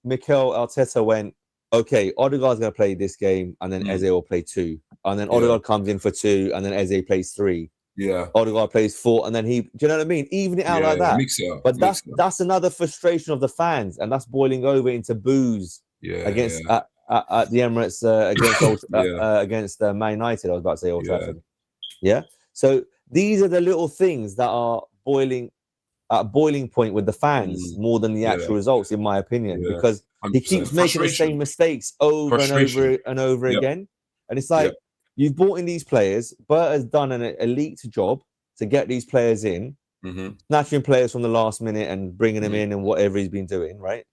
Mikel Arteta went, okay, Odegaard's going to play this game, and then Eze will play 2. And then Odegaard comes in for 2, and then Eze plays 3. Yeah. Odegaard plays 4, and then do you know what I mean? Even it out like that. Mix it up, but that's another frustration of the fans, and that's boiling over into boos against at the Emirates against Man United. I was about to say Old Trafford. Yeah. So these are the little things that are boiling point with the fans more than the actual results, in my opinion, because he keeps making the same mistakes over and over again. And it's like, you've brought in these players. Bert has done an elite job to get these players in, snatching players from the last minute and bringing them in and whatever he's been doing, right?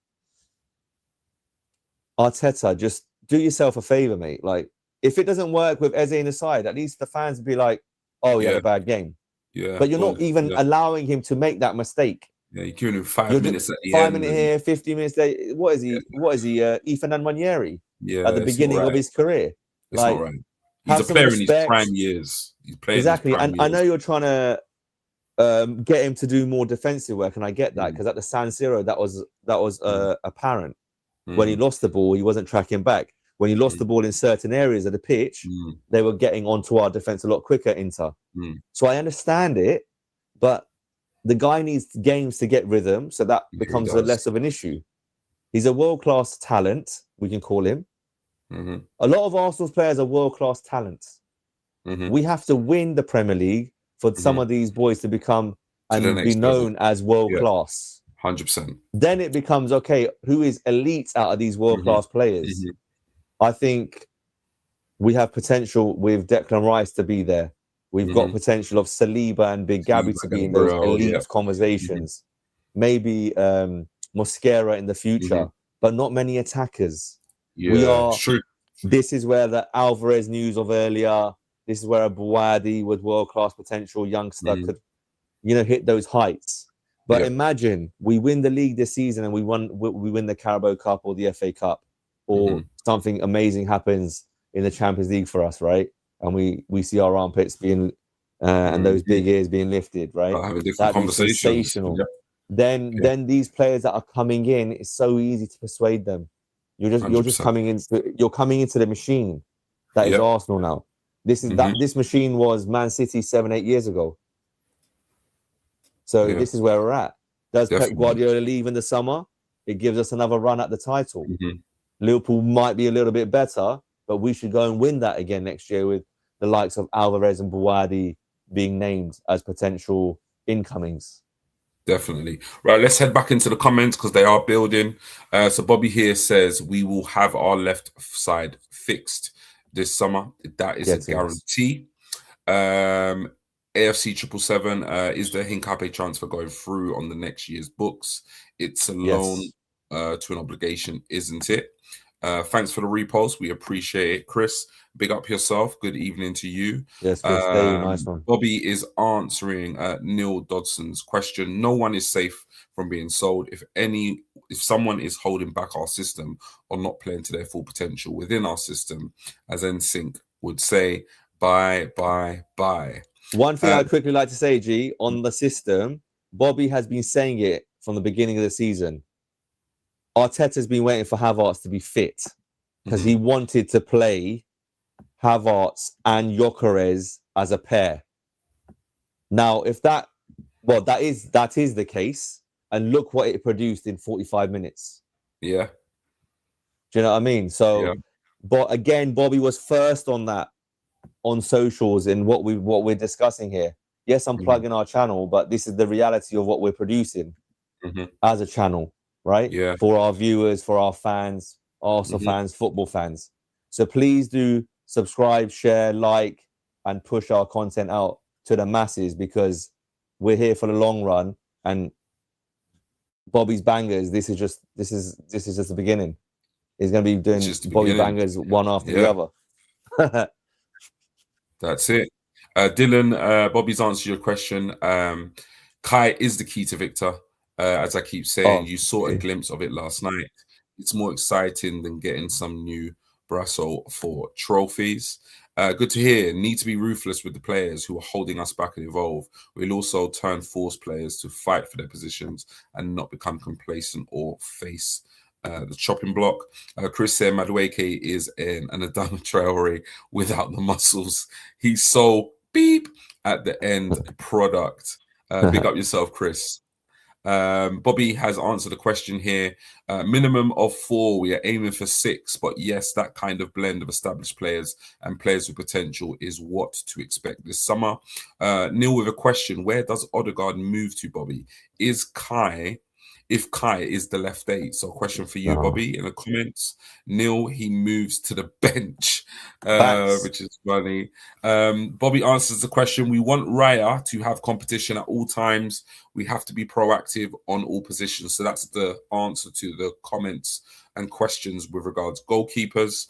Arteta, just do yourself a favor, mate. Like, if it doesn't work with Eze in the side, at least the fans would be like, oh, he had a bad game. Yeah, but you're not even allowing him to make that mistake. Yeah, you're giving him 5 minutes at the 5 end. 5 minutes here, 50 minutes there. What is he? What is he? Ethan Nwaneri? At the beginning of his career. It's not right. He's a player in his prime years. He's playing exactly. And I know you're trying to get him to do more defensive work, and I get that, because at the San Siro, that was apparent. When he lost the ball, he wasn't tracking back. When he lost the ball in certain areas of the pitch, they were getting onto our defense a lot quicker, Inter. So I understand it, but the guy needs games to get rhythm, so that becomes less of an issue. He's a world-class talent, we can call him. A lot of Arsenal's players are world-class talents. We have to win the Premier League for some of these boys to become and be known as world-class. 100%. Then it becomes, okay, who is elite out of these world-class players? I think we have potential with Declan Rice to be there. We've got potential of Saliba and Big Gabby to be in those elite conversations. Maybe Mosquera in the future, but not many attackers. True. This is where the Alvarez news of earlier, this is where a Buwadi with world-class potential youngster could, hit those heights. But imagine we win the league this season and we win the Carabao Cup or the FA Cup, or something amazing happens in the Champions League for us, right? And we see our armpits being and those big ears being lifted, right? Having different conversations. Sensational. Then these players that are coming in, it's so easy to persuade them. You're just coming into the machine that is Arsenal now. This machine was Man City 7-8 years ago. So this is where we're at. Does Pep Guardiola leave in the summer? It gives us another run at the title. Liverpool might be a little bit better, but we should go and win that again next year with the likes of Alvarez and Buwadi being named as potential incomings. Definitely. Right, let's head back into the comments because they are building. So Bobby here says we will have our left side fixed this summer. That is a guarantee. AFC 777, is the Hincape transfer going through on the next year's books? It's a loan to an obligation, isn't it? Thanks for the repost. We appreciate it. Chris, big up yourself. Good evening to you. Yes, Chris, stay nice one. Bobby is answering Neil Dodson's question. No one is safe from being sold. If someone is holding back our system or not playing to their full potential within our system, as NSYNC would say, bye, bye, bye. One thing I'd quickly like to say, G, on the system, Bobby has been saying it from the beginning of the season. Arteta's been waiting for Havertz to be fit because he wanted to play Havertz and Gyökeres as a pair. Now, if that is the case, and look what it produced in 45 minutes. Yeah. Do you know what I mean? So, yeah. But again, Bobby was first on that on socials in what we're discussing here. Yes, I'm plugging our channel, but this is the reality of what we're producing as a channel, right? Yeah. For our viewers, for our fans, Arsenal fans, football fans. So please do subscribe, share, like, and push our content out to the masses because we're here for the long run. And Bobby's bangers, this is just the beginning. He's going to be doing Bobby bangers one after the other. That's it. Dylan, Bobby's answered your question. Kai is the key to Victor. As I keep saying, you saw a glimpse of it last night. It's more exciting than getting some new Brasso for trophies. Good to hear. Need to be ruthless with the players who are holding us back and evolve. We'll also turn force players to fight for their positions and not become complacent or face the chopping block. Chris said Madueke is an Adama Traore without the muscles. He's so beep at the end product. Big up yourself, Chris. Bobby has answered the question here. Minimum of 4. We are aiming for 6. But yes, that kind of blend of established players and players with potential is what to expect this summer. Neil with a question. Where does Odegaard move to, Bobby? If Kai is the left 8. So question for you, Bobby, in the comments. Neil, he moves to the bench, which is funny. Bobby answers the question. We want Raya to have competition at all times. We have to be proactive on all positions. So that's the answer to the comments and questions with regards goalkeepers.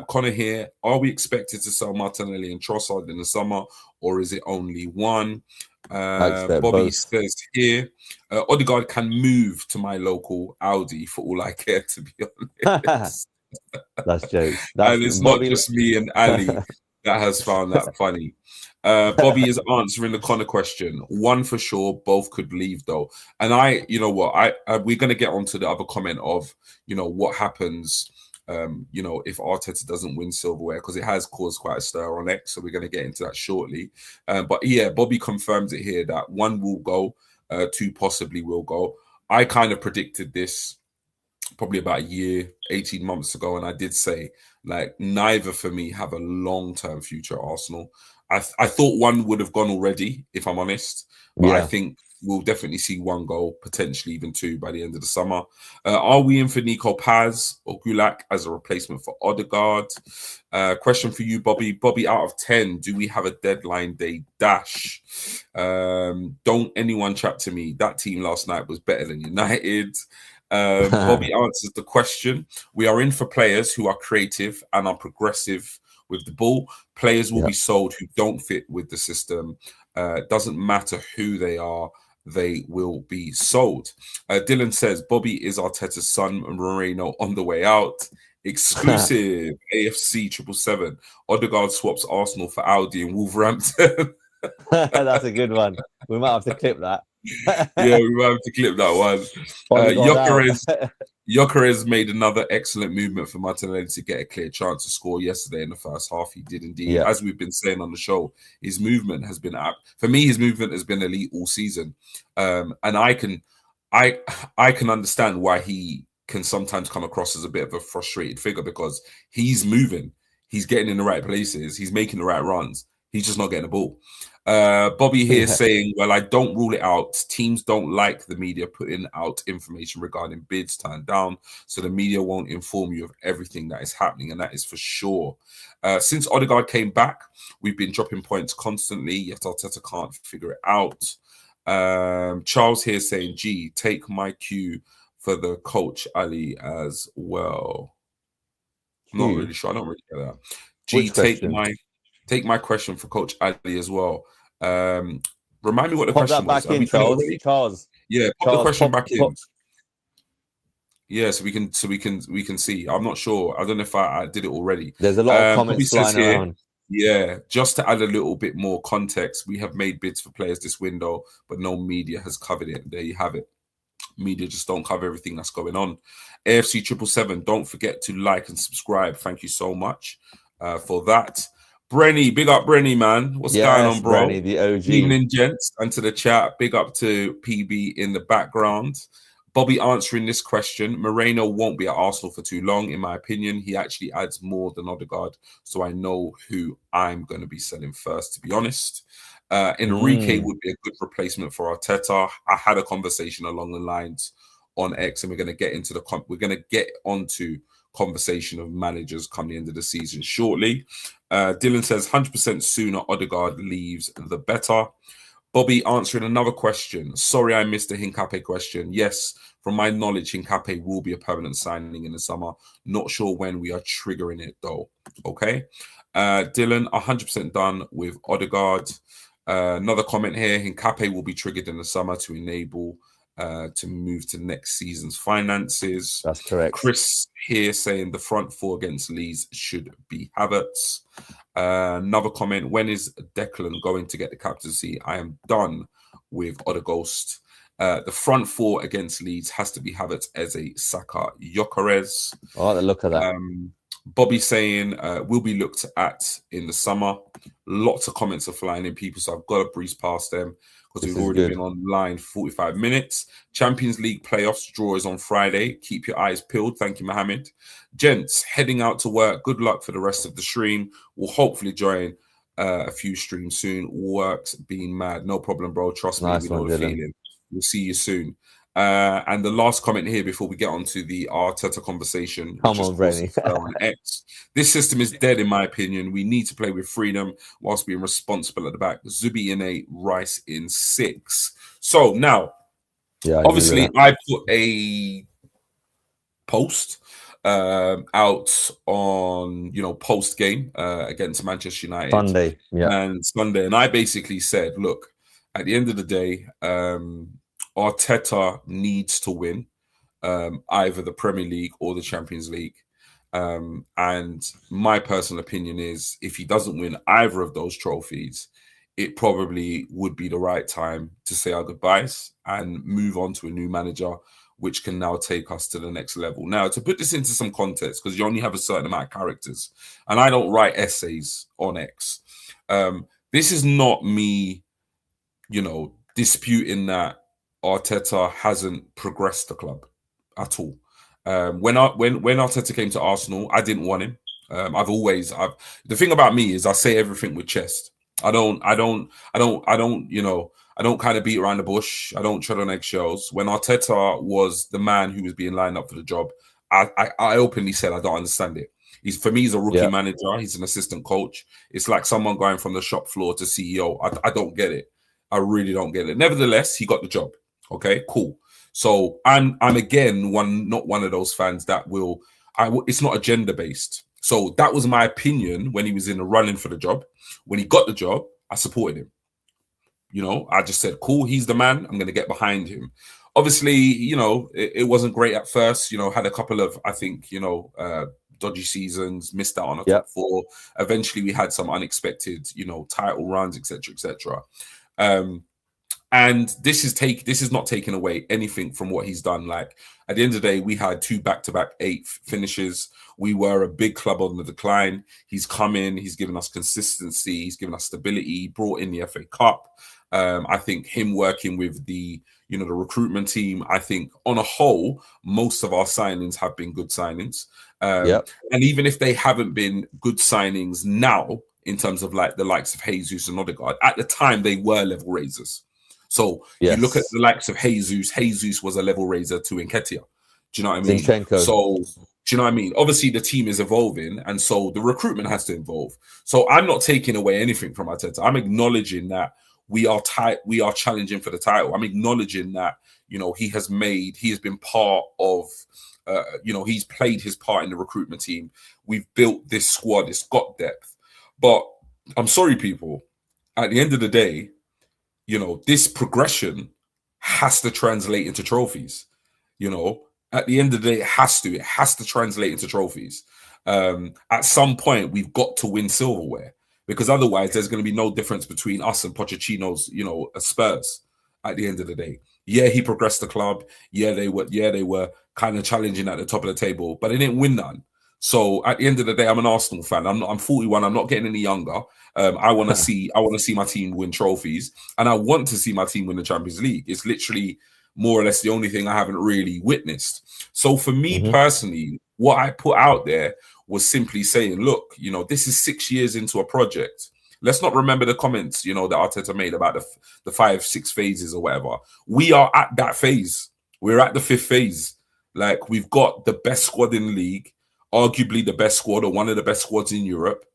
Connor here, are we expected to sell Martinelli and Trossard in the summer, or is it only one? Bobby says here, Odegaard can move to my local Audi for all I care, to be honest. That's jokes. And it's Bobby... not just me and Ali that has found that funny. Bobby is answering the Connor question. One for sure, both could leave though. And you know what, we're going to get onto the other comment of, you know, what happens if Arteta doesn't win silverware, because it has caused quite a stir on X. So we're going to get into that shortly. But yeah, Bobby confirms it here that 1 will go, 2 possibly will go. I kind of predicted this probably about a year, 18 months ago. And I did say, like, neither for me have a long-term future at Arsenal. I thought 1 would have gone already, if I'm honest. But I think we'll definitely see 1 goal, potentially even 2 by the end of the summer. Are we in for Nico Paz or Gulak as a replacement for Odegaard? Question for you, Bobby. Bobby, out of 10, do we have a deadline day dash? Don't anyone chat to me. That team last night was better than United. Bobby answers the question. We are in for players who are creative and are progressive with the ball. Players will be sold who don't fit with the system. Doesn't matter who they are, they will be sold. Dylan says, Bobby is Arteta's son, Moreno on the way out. Exclusive AFC 777. Odegaard swaps Arsenal for Audi and Wolverhampton. That's a good one. We might have to clip that. Yeah, we might have to clip that one. Gyökeres made another excellent movement for Martinelli to get a clear chance to score yesterday in the first half. He did indeed. Yeah. As we've been saying on the show, his movement has been for me. His movement has been elite all season, and I can understand why he can sometimes come across as a bit of a frustrated figure, because he's moving, he's getting in the right places, he's making the right runs. He's just not getting the ball. Bobby here saying, well, I don't rule it out. Teams don't like the media putting out information regarding bids turned down, so the media won't inform you of everything that is happening, and that is for sure. Since Odegaard came back, we've been dropping points constantly, yet Arteta can't figure it out. Charles here saying, gee, take my cue for the coach Ali as well. Not Q. really sure. I don't really get that. G, Which question? take my question for Coach Ali as well. Remind me what the Pop question that was. back Have in, we done it Charles. already? Charles. Yeah, pop the Charles. question Pop. back Pop. in. Yeah, so we can see. I'm not sure. I don't know if I did it already. There's a lot of Bobby comments says flying here, around. yeah, just to add a little bit more context, we have made bids for players this window, but no media has covered it. There you have it. Media just don't cover everything that's going on. AFC 777, don't forget to like and subscribe. Thank you so much for that. Brenny, big up Brenny, man. What's going Yes, on, bro? Brenny, the OG. Evening, gents, and to the chat. Big up to PB in the background. Bobby answering this question. Moreno won't be at Arsenal for too long, in my opinion. He actually adds more than Odegaard, so I know who I'm going to be selling first, to be honest. Enrique would be a good replacement for Arteta. I had a conversation along the lines on X, and we're going to get into onto conversation of managers come the end of the season shortly. Dylan says 100% sooner Odegaard leaves, the better. Bobby answering another question. Sorry, I missed the Hincape question. Yes, from my knowledge, Hincape will be a permanent signing in the summer. Not sure when we are triggering it, though. Okay. Dylan, 100% done with Odegaard. Another comment here. Hincape will be triggered in the summer to enable to move to next season's finances. That's correct. Chris here saying the front four against Leeds should be Havertz. Another comment. When is Declan going to get the captaincy? I am done with Odegaard. The front four against Leeds has to be Havertz, Eze, Saka, Gyökeres. I like the look of that. Bobby saying will be looked at in the summer. Lots of comments are flying in, people, so I've got to breeze past them because we've already been online 45 minutes. Champions League playoffs draw is on Friday. Keep your eyes peeled. Thank you, Mohammed. Gents, heading out to work. Good luck for the rest of the stream. We'll hopefully join a few streams soon. Work's being mad. No problem, bro. Trust me, we know the feeling. We'll see you soon. And the last comment here before we get on to the Arteta conversation. Come on, Brenny. On X. This system is dead, in my opinion. We need to play with freedom whilst being responsible at the back. Zubi in 8, Rice in 6. So now, obviously, I put a post out on, post game against Manchester United. Sunday. And I basically said, look, at the end of the day, Arteta needs to win either the Premier League or the Champions League. And my personal opinion is if he doesn't win either of those trophies, it probably would be the right time to say our goodbyes and move on to a new manager, which can now take us to the next level. Now, to put this into some context, because you only have a certain amount of characters, and I don't write essays on X. This is not me, disputing that Arteta hasn't progressed the club at all. When Arteta came to Arsenal, I didn't want him. The thing about me is I say everything with chest. I don't kind of beat around the bush. I don't tread on eggshells. When Arteta was the man who was being lined up for the job, I openly said I don't understand it. He's a rookie manager. He's an assistant coach. It's like someone going from the shop floor to CEO. I don't get it. I really don't get it. Nevertheless, he got the job. Okay, cool. So I'm again not one of those fans that will. It's not agenda based. So that was my opinion when he was in the running for the job. When he got the job, I supported him. I just said, cool, he's the man. I'm going to get behind him. Obviously, it wasn't great at first. Had a couple of, I think, dodgy seasons, missed out on a top 4. Eventually, we had some unexpected, title runs, etc., etc. And this is not taking away anything from what he's done. Like at the end of the day, we had 2 back-to-back 8th finishes. We were a big club on the decline. He's come in, he's given us consistency, he's given us stability, he brought in the FA Cup. I think him working with the recruitment team, I think on a whole, most of our signings have been good signings. And even if they haven't been good signings now, in terms of like the likes of Jesus and Odegaard, at the time they were level raisers. So you look at the likes of Jesus was a level raiser to Nketiah. Do you know what I mean? Zinchenko. So do you know what I mean? Obviously the team is evolving and so the recruitment has to evolve. So I'm not taking away anything from Arteta. I'm acknowledging that we are challenging for the title. I'm acknowledging that, he has been part of he's played his part in the recruitment team. We've built this squad. It's got depth. But I'm sorry, people. At the end of the day, this progression has to translate into trophies. At the end of the day, it has to translate into trophies. At some point, we've got to win silverware, because otherwise there's going to be no difference between us and Pochettino's, Spurs at the end of the day. Yeah, he progressed the club. Yeah, they were kind of challenging at the top of the table, but they didn't win none. So at the end of the day, I'm an Arsenal fan. I'm 41. I'm not getting any younger. I want to see my team win trophies, and I want to see my team win the Champions League. It's literally more or less the only thing I haven't really witnessed. So for me personally, what I put out there was simply saying, look, this is 6 years into a project. Let's not remember the comments, that Arteta made about the 5-6 phases or whatever. We are at that phase. We're at the 5th phase. Like, we've got the best squad in the league, arguably the best squad or one of the best squads in Europe.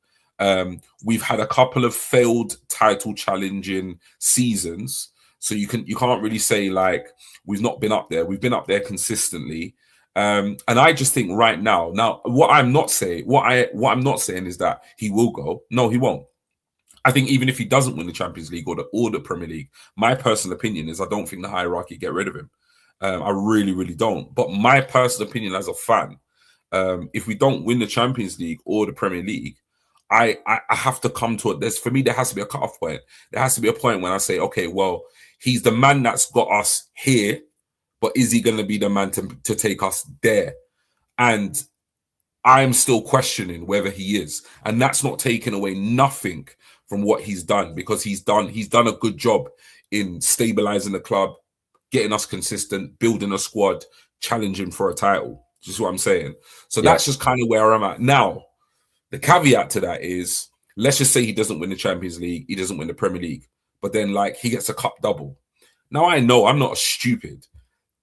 We've had a couple of failed title challenging seasons. So you can't really say like we've not been up there. We've been up there consistently. And I just think right now, what I'm not saying is that he will go. No, he won't. I think even if he doesn't win the Champions League or the Premier League, my personal opinion is I don't think the hierarchy get rid of him. I really, really don't. But my personal opinion as a fan, if we don't win the Champions League or the Premier League, I have to come to it. For me, there has to be a cutoff point. There has to be a point when I say, okay, well, he's the man that's got us here, but is he going to be the man to take us there? And I'm still questioning whether he is. And that's not taking away nothing from what he's done, because he's done a good job in stabilizing the club, getting us consistent, building a squad, challenging for a title. Just what I'm saying. So that's just kind of where I'm at. Now, the caveat to that is, let's just say he doesn't win the Champions League, he doesn't win the Premier League, but then like he gets a cup double. Now I know I'm not stupid.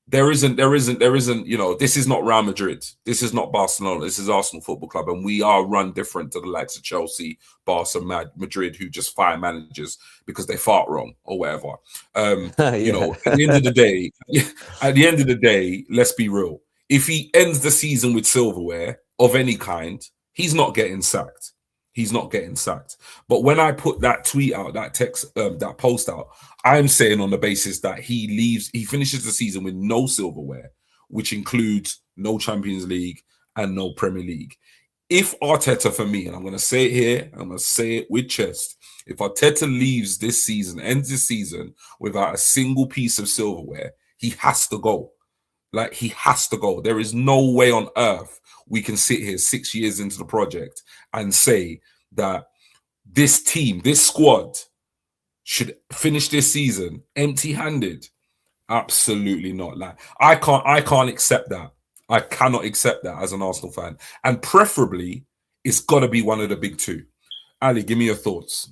There isn't, this is not Real Madrid. This is not Barcelona. This is Arsenal Football Club. And we are run different to the likes of Chelsea, Barca, Madrid, who just fire managers because they fart wrong or whatever. At the end of the day, let's be real. If he ends the season with silverware of any kind, he's not getting sacked. He's not getting sacked. But when I put that tweet out, that text, that post out, I'm saying on the basis that he finishes the season with no silverware, which includes no Champions League and no Premier League. If Arteta, for me, and I'm going to say it here, I'm going to say it with chest, if Arteta ends this season without a single piece of silverware, he has to go. Like, he has to go. There is no way on earth we can sit here 6 years into the project and say that this team, this squad, should finish this season empty-handed. Absolutely not. Like, I can't accept that. I cannot accept that as an Arsenal fan. And preferably, it's got to be one of the big two. Ali, give me your thoughts.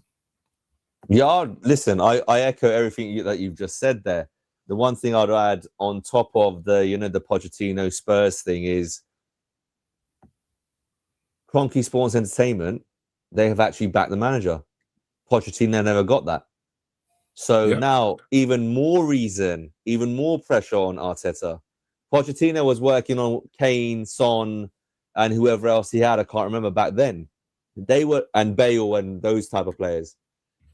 Yeah, listen, I echo everything that you've just said there. The one thing I'd add on top of the Pochettino Spurs thing is Kroenke Sports Entertainment, they have actually backed the manager. Pochettino never got that. So now, even more reason, even more pressure on Arteta. Pochettino was working on Kane, Son, and whoever else he had. I can't remember back then. They were, and Bale and those type of players.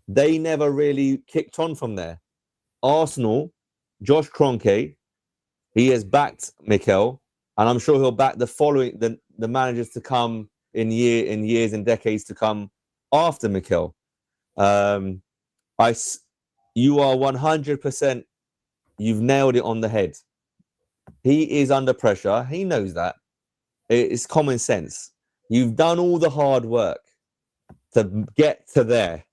They never really kicked on from there. Arsenal, Josh Kroenke, he has backed Mikel, and I'm sure he'll back the managers to come in years and decades to come after Mikel. You are 100%. You've nailed it on the head. He is under pressure. He knows that. It's common sense. You've done all the hard work to get to there.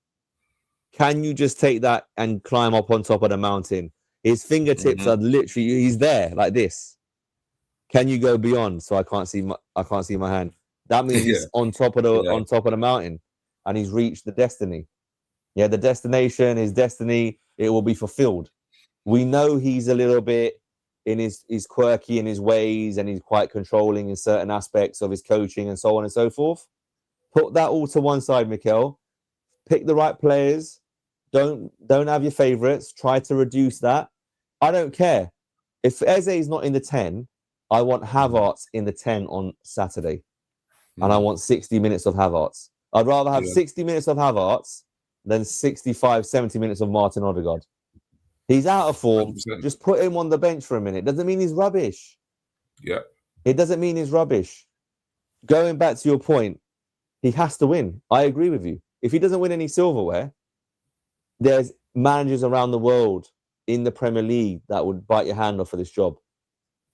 Can you just take that and climb up on top of the mountain? His fingertips are literally, he's there like this. Can you go beyond? So I can't see my hand. That means he's on top of the mountain, and he's reached the destiny. Yeah, the destination, his destiny, it will be fulfilled. We know he's a little bit he's quirky in his ways, and he's quite controlling in certain aspects of his coaching and so on and so forth. Put that all to one side, Mikel. Pick the right players. Don't have your favourites. Try to reduce that. I don't care. If Eze is not in the 10, I want Havertz in the 10 on Saturday. And I want 60 minutes of Havertz. I'd rather have 60 minutes of Havertz than 65, 70 minutes of Martin Odegaard. He's out of form. 100%. Just put him on the bench for a minute. Doesn't mean he's rubbish. Yeah. It doesn't mean he's rubbish. Going back to your point, he has to win. I agree with you. If he doesn't win any silverware, there's managers around the world in the Premier League that would bite your hand off for this job.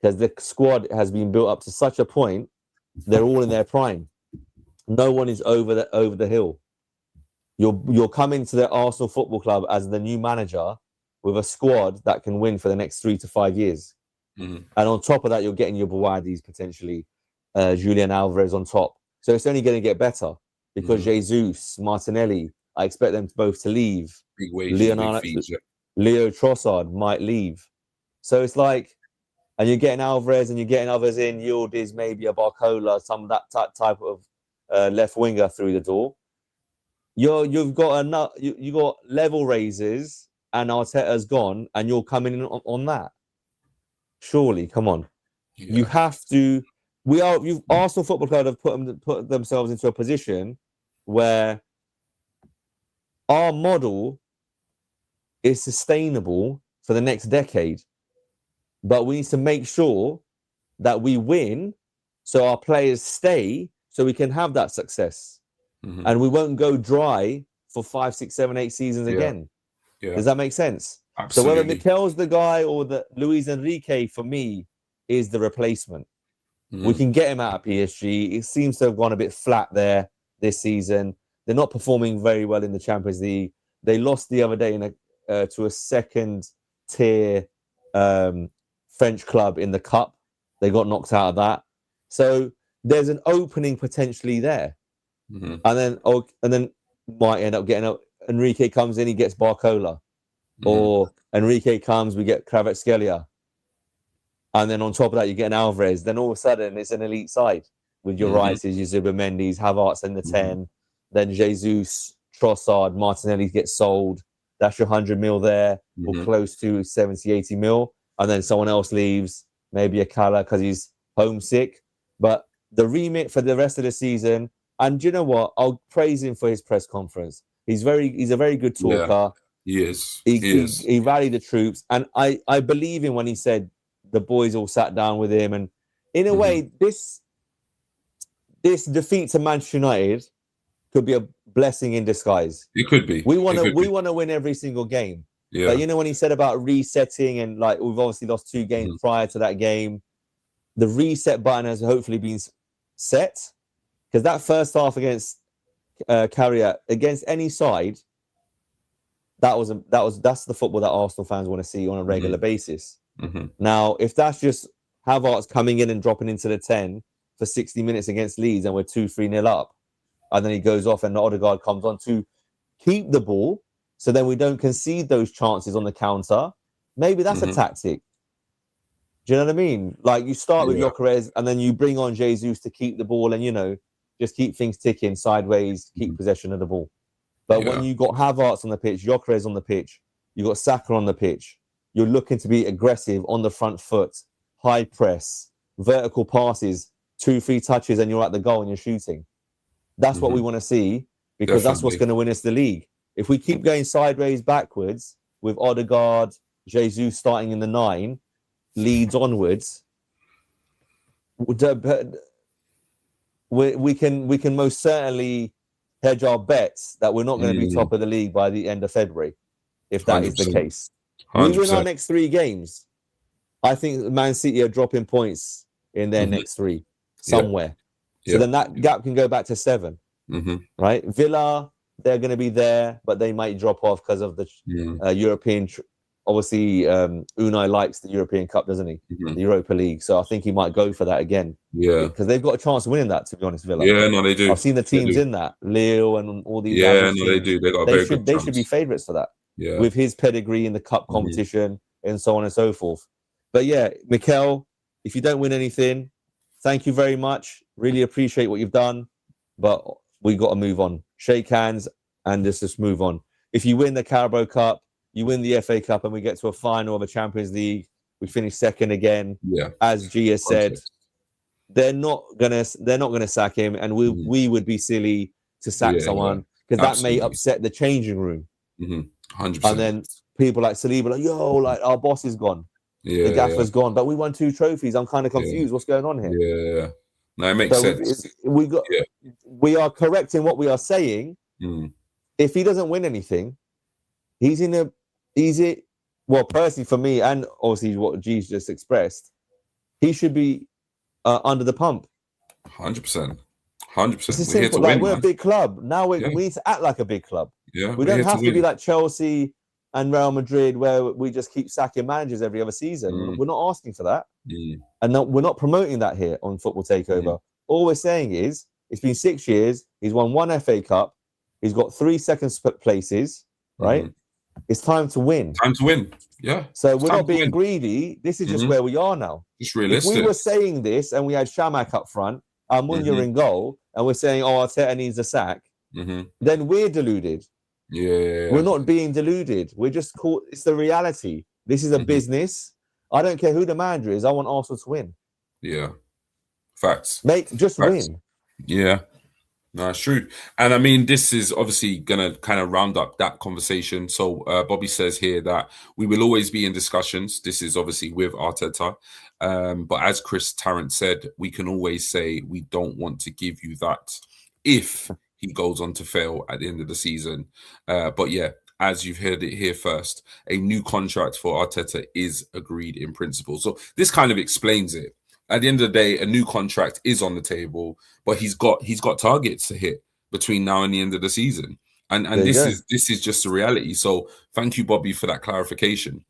Because the squad has been built up to such a point, they're all in their prime. No one is over the hill. You're coming to the Arsenal Football Club as the new manager with a squad that can win for the next 3 to 5 years. And on top of that, you're getting your Buwadis potentially, Julian Alvarez on top. So it's only going to get better because Jesus, Martinelli, I expect them both to leave. Big wages, big fees, Leo Trossard might leave. So it's like, and you're getting Alvarez and you're getting others in. Yildiz, maybe a Barcola, some of that type of left winger through the door. You've got you got level raises, and Arteta's gone, and you're coming in on that. Surely, come on. Yeah. You have to. Arsenal Football Club have put themselves into a position where our model is sustainable for the next decade. But we need to make sure that we win so our players stay so we can have that success. And we won't go dry for 5, 6, 7, 8 seasons again. Yeah. Does that make sense? Absolutely. So whether Mikel's the guy or the Luis Enrique, for me, is the replacement. We can get him out of PSG. It seems to have gone a bit flat there this season. They're not performing very well in the Champions League. They lost the other day to a second-tier French club in the Cup. They got knocked out of that. So there's an opening potentially there. And then might end up getting Enrique comes in, he gets Barcola. Or Enrique comes, we get Kvaratskhelia. And then on top of that, you get an Alvarez. Then all of a sudden, it's an elite side with your Rices, your Zubimendi's, Havertz in the 10. Then Jesus, Trossard, Martinelli gets sold. That's your 100 mil there, or close to 70, 80 mil. And then someone else leaves, maybe a Kala because he's homesick. But the remit for the rest of the season, and do you know what? I'll praise him for his press conference. He's a very good talker. He is. He rallied the troops. And I believe him when he said the boys all sat down with him. And in a way, this defeat to Manchester United could be a blessing in disguise. It could be. We want to win every single game. Yeah. But you know when he said about resetting, and like we've obviously lost 2 games prior to that game, the reset button has hopefully been set, because that first half against Carrier, against any side, that's the football that Arsenal fans want to see on a regular basis. Now, if that's just Havertz coming in and dropping into the 10 for 60 minutes against Leeds and we're 2-3-0 up, and then he goes off and Odegaard comes on to keep the ball, so then we don't concede those chances on the counter, maybe that's a tactic. Do you know what I mean? Like you start with Gyökeres and then you bring on Jesus to keep the ball and, just keep things ticking sideways, keep possession of the ball. But when you got Havertz on the pitch, Gyökeres on the pitch, you got Saka on the pitch, you're looking to be aggressive on the front foot, high press, vertical passes, 2-3 touches, and you're at the goal and you're shooting. That's what we want to see, because that's what's going to win us the league. If we keep going sideways, backwards, with Odegaard, Jesus starting in the 9, Leeds onwards, we can most certainly hedge our bets that we're not going to be top of the league by the end of February, if that 100%. Is the case. 100%. We win our next 3 games, I think Man City are dropping points in their next 3 somewhere. So then that gap can go back to 7, right? Villa, they're going to be there, but they might drop off because of the European. Obviously, Unai likes the European Cup, doesn't he? The Europa League. So I think he might go for that again. Yeah. Because they've got a chance of winning that, to be honest, Villa. Yeah, no, they do. I've seen the teams in that. Lille and all these no, they do. They should be favourites for that. Yeah. With his pedigree in the Cup competition and so on and so forth. But yeah, Mikel, if you don't win anything, thank you very much. Really appreciate what you've done. But we got to move on. Shake hands and just move on. If you win the Carabao Cup, you win the FA Cup, and we get to a final of a Champions League, We finished second again. Yeah. As G has said, Process. they're not gonna sack him, and we would be silly to sack Yeah, someone because that may absolutely. upset the changing room. 100%. And then people like Saliba, like, yo, like our boss is gone, the gaffer's gone, but we won 2 trophies. I'm kind of confused. What's going on here? Yeah. No, it makes So sense. we are correct in what we are saying. If he doesn't win anything, he's it. Well, personally for me, and obviously what G's just expressed, he should be under the pump. 100%. It's 100%. a simple, like, we're a big club. Now we Yeah. need to act like a big club. Yeah, We we're here don't have to be win. like Chelsea and Real Madrid, where we just keep sacking managers every other season. We're not asking for that. And we're not promoting that here on Football Takeover. All we're saying is it's been 6 years. He's won 1 FA Cup. He's got 3 second places, right? It's time to win. Time to win. Yeah. So we're not being greedy. This is just where we are now. Just realistic. If we were saying this and we had Shamak up front, Almunia in goal, and we're saying, oh, Arteta needs a sack, then we're deluded. Yeah. We're not being deluded. We're just caught. It's the reality. This is a business. I don't care who the manager is. I want Arsenal to win. Yeah. Facts. Facts. Win. Yeah. No, it's true. And I mean, this is obviously going to kind of round up that conversation. So Bobby says here that we will always be in discussions. This is obviously with Arteta. But as Chris Tarrant said, we can always say we don't want to give you that if he goes on to fail at the end of the season. But yeah, as you've heard it here first, a new contract for Arteta is agreed in principle. So this kind of explains it. At the end of the day, a new contract is on the table, but he's got targets to hit between now and the end of the season. And this is just the reality. So thank you, Bobby, for that clarification.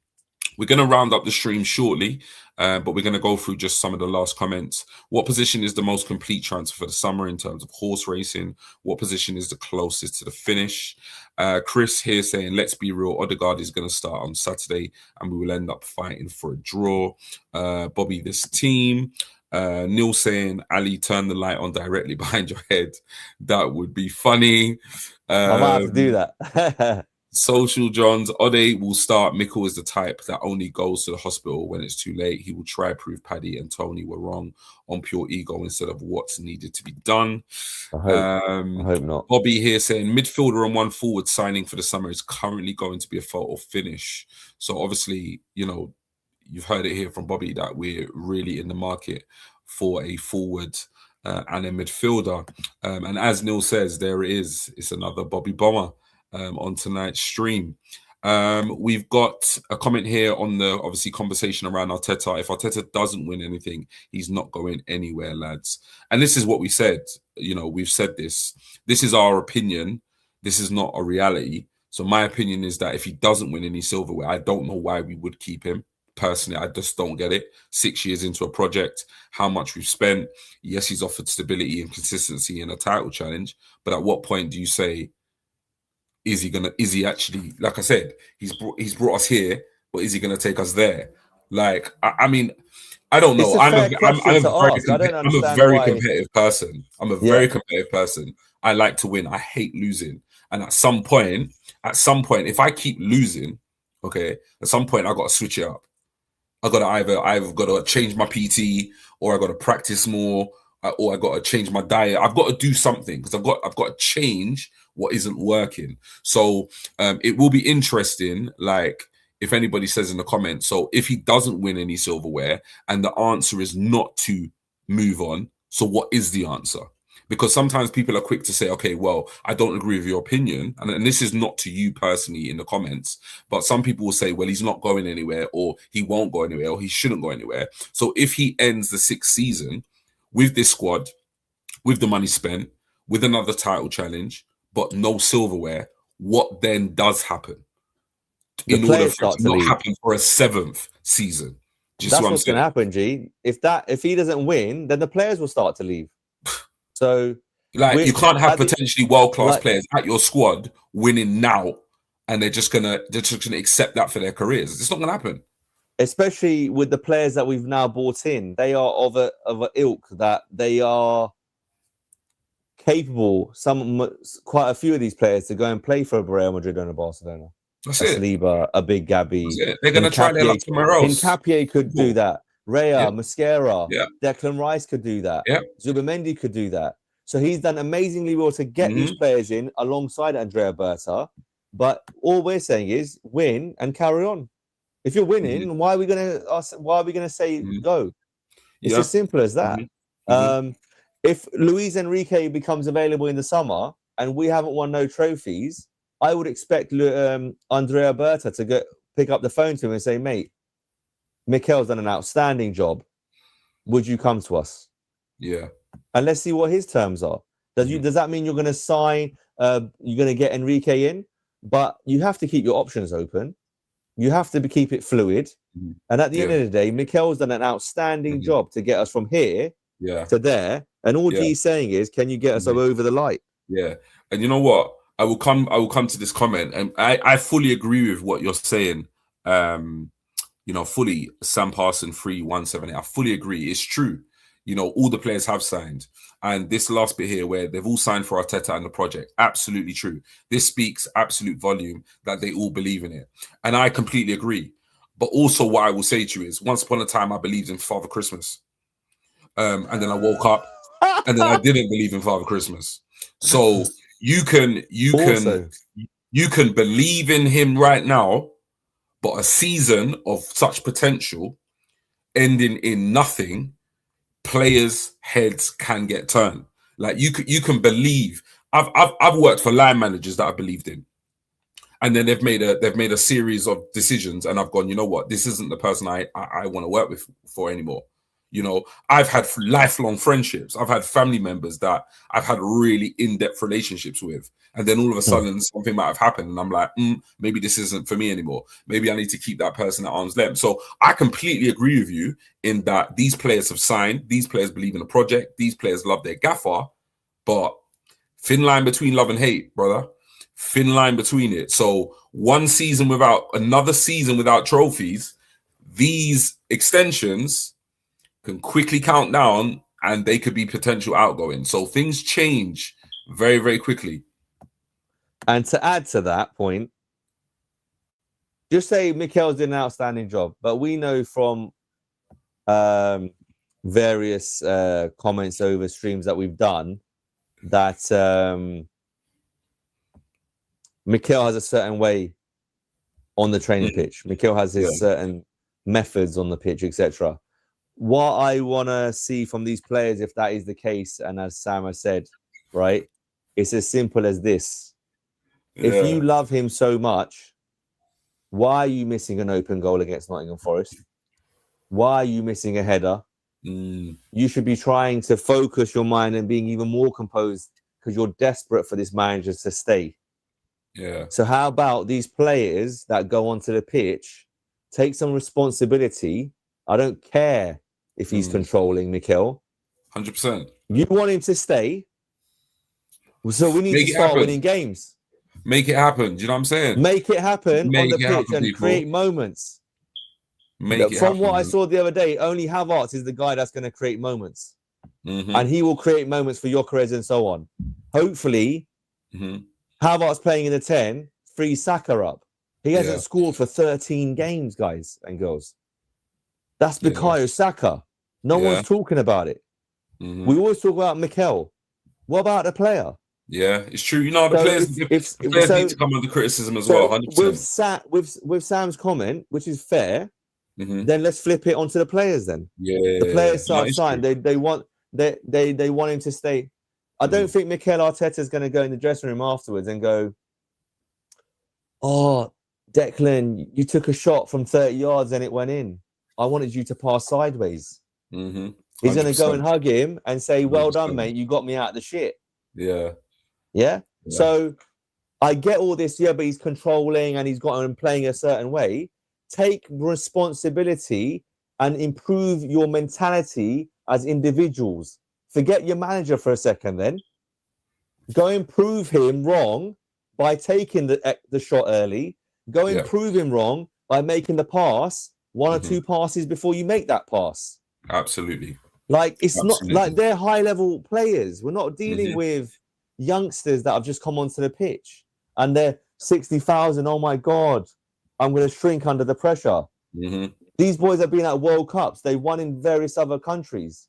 We're going to round up the stream shortly, but we're going to go through just some of the last comments. What position is the most complete transfer for the summer in terms of horse racing? What position is the closest to the finish? Chris here saying, let's be real, Odegaard is going to start on Saturday and we will end up fighting for a draw. Bobby, this team. Neil saying, Ali, turn the light on directly behind your head. That would be funny. I might have to do that. Social Johns, Ode will start. Mikel is the type that only goes to the hospital when it's too late. He will try prove Paddy and Tony were wrong on pure ego instead of what's needed to be done. I hope not. Bobby here saying midfielder and 1 forward signing for the summer is currently going to be a photo finish. So obviously, you know, you've heard it here from Bobby that we're really in the market for a forward and a midfielder. And as Neil says, there it is. It's another Bobby Bomber on tonight's stream. We've got a comment here on the obviously conversation around Arteta. If Arteta doesn't win anything, he's not going anywhere, lads. And this is what we said. You know, we've said this. This is our opinion. This is not a reality. So my opinion is that if he doesn't win any silverware, I don't know why we would keep him. Personally, I just don't get it. 6 years into a project, how much we've spent. Yes, he's offered stability and consistency in a title challenge. But at what point do you say, is he actually, like I said, he's brought us here, but is he gonna take us there? Like, I mean, I don't know. I'm a very competitive person. I'm a very competitive person. I like to win. I hate losing. And at some point, if I keep losing, okay, at some point I gotta switch it up. I gotta I've got to change my PT, or I gotta practice more, or I gotta change my diet. I've got to do something because I've got to change what isn't working. So it will be interesting, like if anybody says in the comments, so if he doesn't win any silverware and the answer is not to move on, so what is the answer? Because sometimes people are quick to say, okay, well, I don't agree with your opinion. And this is not to you personally in the comments, but some people will say, well, he's not going anywhere, or he won't go anywhere, or he shouldn't go anywhere. So if he ends the 6th season with this squad, with the money spent, with another title challenge, but no silverware, what then does happen? In order for it to not happen for a 7th season. That's what's going to happen, G. If he doesn't win, then the players will start to leave. So, like, you can't have potentially world-class players at your squad winning now, and they're just gonna accept that for their careers. It's not gonna happen. Especially with the players that we've now brought in, they are of a ilk that they are capable. Quite a few of these players to go and play for Real Madrid and Barcelona. That's a it. Saliba, a Big Gabby. That's it. They're gonna try their luck somewhere else. Hincapié could do that. Raya, Yeah. Mosquera, Yeah. Declan Rice could do that. Yeah. Zubimendi could do that. So he's done amazingly well to get these players in alongside Andrea Berta. But all we're saying is win and carry on. If you're winning, why are we gonna say go? It's as simple as that. If Luis Enrique becomes available in the summer and we haven't won no trophies, I would expect Andrea Berta to pick up the phone to him and say, mate, Mikel's done an outstanding job. Would you come to us? Yeah. And let's see what his terms are. Does that mean you're going to sign, you're going to get Enrique in? But you have to keep your options open. You have to keep it fluid. And at the end of the day, Mikel's done an outstanding job to get us from here to there. And all G's saying is, can you get us over the light? Yeah. And you know what? I will come to this comment, and I fully agree with what you're saying. Fully Sam Parson 3178. I fully agree. It's true. All the players have signed. And this last bit here where they've all signed for Arteta and the project, absolutely true. This speaks absolute volume that they all believe in it. And I completely agree. But also what I will say to you is, once upon a time, I believed in Father Christmas. And then I woke up and then I didn't believe in Father Christmas. So you can believe in him right now, but a season of such potential ending in nothing, players' heads can get turned. Like you can believe. I've worked for line managers that I believed in, and then they've made a series of decisions, and I've gone, you know what, this isn't the person I want to work with for anymore. I've had lifelong friendships. I've had family members that I've had really in-depth relationships with. And then all of a sudden something might have happened. And I'm like, maybe this isn't for me anymore. Maybe I need to keep that person at arm's length. So I completely agree with you in that these players have signed. These players believe in the project. These players love their gaffer. But thin line between love and hate, brother. Thin line between it. So another season without trophies, these extensions can quickly count down and they could be potential outgoing. So things change very, very quickly. And to add to that point, just say Mikel's did an outstanding job, but we know from various comments over streams that we've done that Mikel has a certain way on the training pitch. Mikel has his certain methods on the pitch, etc. What I want to see from these players, if that is the case, and as Sam has said, right, it's as simple as this. If you love him so much, why are you missing an open goal against Nottingham Forest? Why are you missing a header? You should be trying to focus your mind and being even more composed because you're desperate for this manager to stay. Yeah. So how about these players that go onto the pitch, take some responsibility? I don't care if he's controlling Mikel. 100%. You want him to stay. So we need to start winning games. Make it happen. Do you know what I'm saying? Make it happen on the pitch and create moments. From what I saw the other day, only Havertz is the guy that's going to create moments. And he will create moments for Gyökeres and so on. Hopefully, Havertz playing in the 10 frees Saka up. He hasn't scored for 13 games, guys and girls. That's Bukayo Saka. No one's talking about it. We always talk about Mikel. What about the player? Yeah, it's true. The players need to come under criticism as well. 100%. With Sam's comment, which is fair, then let's flip it onto the players. Then the players start signing. They want him to stay. I don't think Mikel Arteta is going to go in the dressing room afterwards and go, "Oh, Declan, you took a shot from 30 yards and it went in. I wanted you to pass sideways." He's going to go and hug him and say, "Well done, mate. You got me out of the shit." Yeah. So I get all this, but he's controlling and he's got him playing a certain way. Take responsibility and improve your mentality as individuals. Forget your manager for a second then. Go and prove him wrong by taking the shot early. Go and prove him wrong by making the pass, one or two passes before you make that pass. Absolutely. Like, it's not like they're high-level players. We're not dealing with youngsters that have just come onto the pitch. And 60,000. Oh my God, I'm going to shrink under the pressure. Mm-hmm. These boys have been at World Cups. They won in various other countries.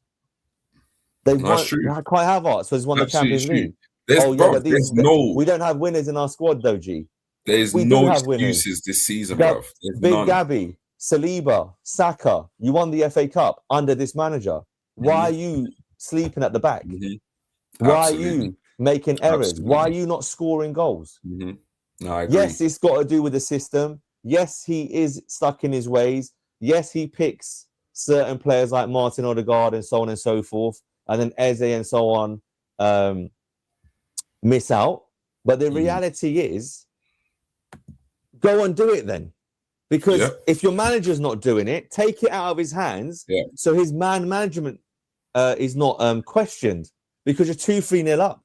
They That's won. true. Kai Havertz has won the Absolutely Champions true. League. There's, Oh yeah, bro, but we don't have winners in our squad though, G. there's We do no have winners. excuses this season, bro. There's Big none. Gabby, Saliba, Saka. You won the FA Cup under this manager. Why are you sleeping at the back? Mm-hmm. Why Absolutely. are you making errors? Absolutely. Why are you not scoring goals? Mm-hmm. No, I agree. Yes, it's got to do with the system. Yes, he is stuck in his ways. Yes, he picks certain players like Martin Odegaard and so on and so forth, and then Eze and so on miss out. But the reality is, go and do it then. Because if your manager's not doing it, take it out of his hands so his man management is not questioned, because you're 2-3-0 up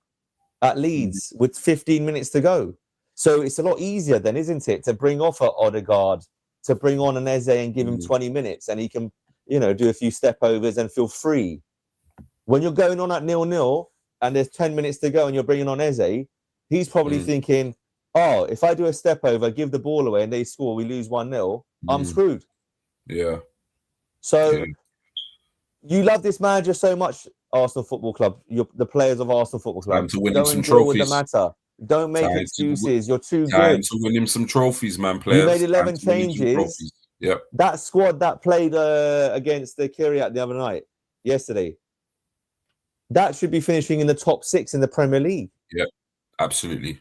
at Leeds with 15 minutes to go. So it's a lot easier then, isn't it, to bring off a Odegaard, to bring on an Eze and give him 20 minutes and he can, do a few step overs and feel free. When you're going on at 0-0 and there's 10 minutes to go and you're bringing on Eze, he's probably thinking, oh, if I do a step over, give the ball away and they score, we lose 1-0, I'm screwed. Yeah. So you love this manager so much, Arsenal Football Club, the players of Arsenal Football Club. Time to win Go him some and deal with the trophies. matter. Don't make excuses. You're too Time good. to win him some trophies, man, players. You made 11 changes. Yep. That squad that played against the Kiryat the other yesterday, that should be finishing in the top 6 in the Premier League. Yep, absolutely.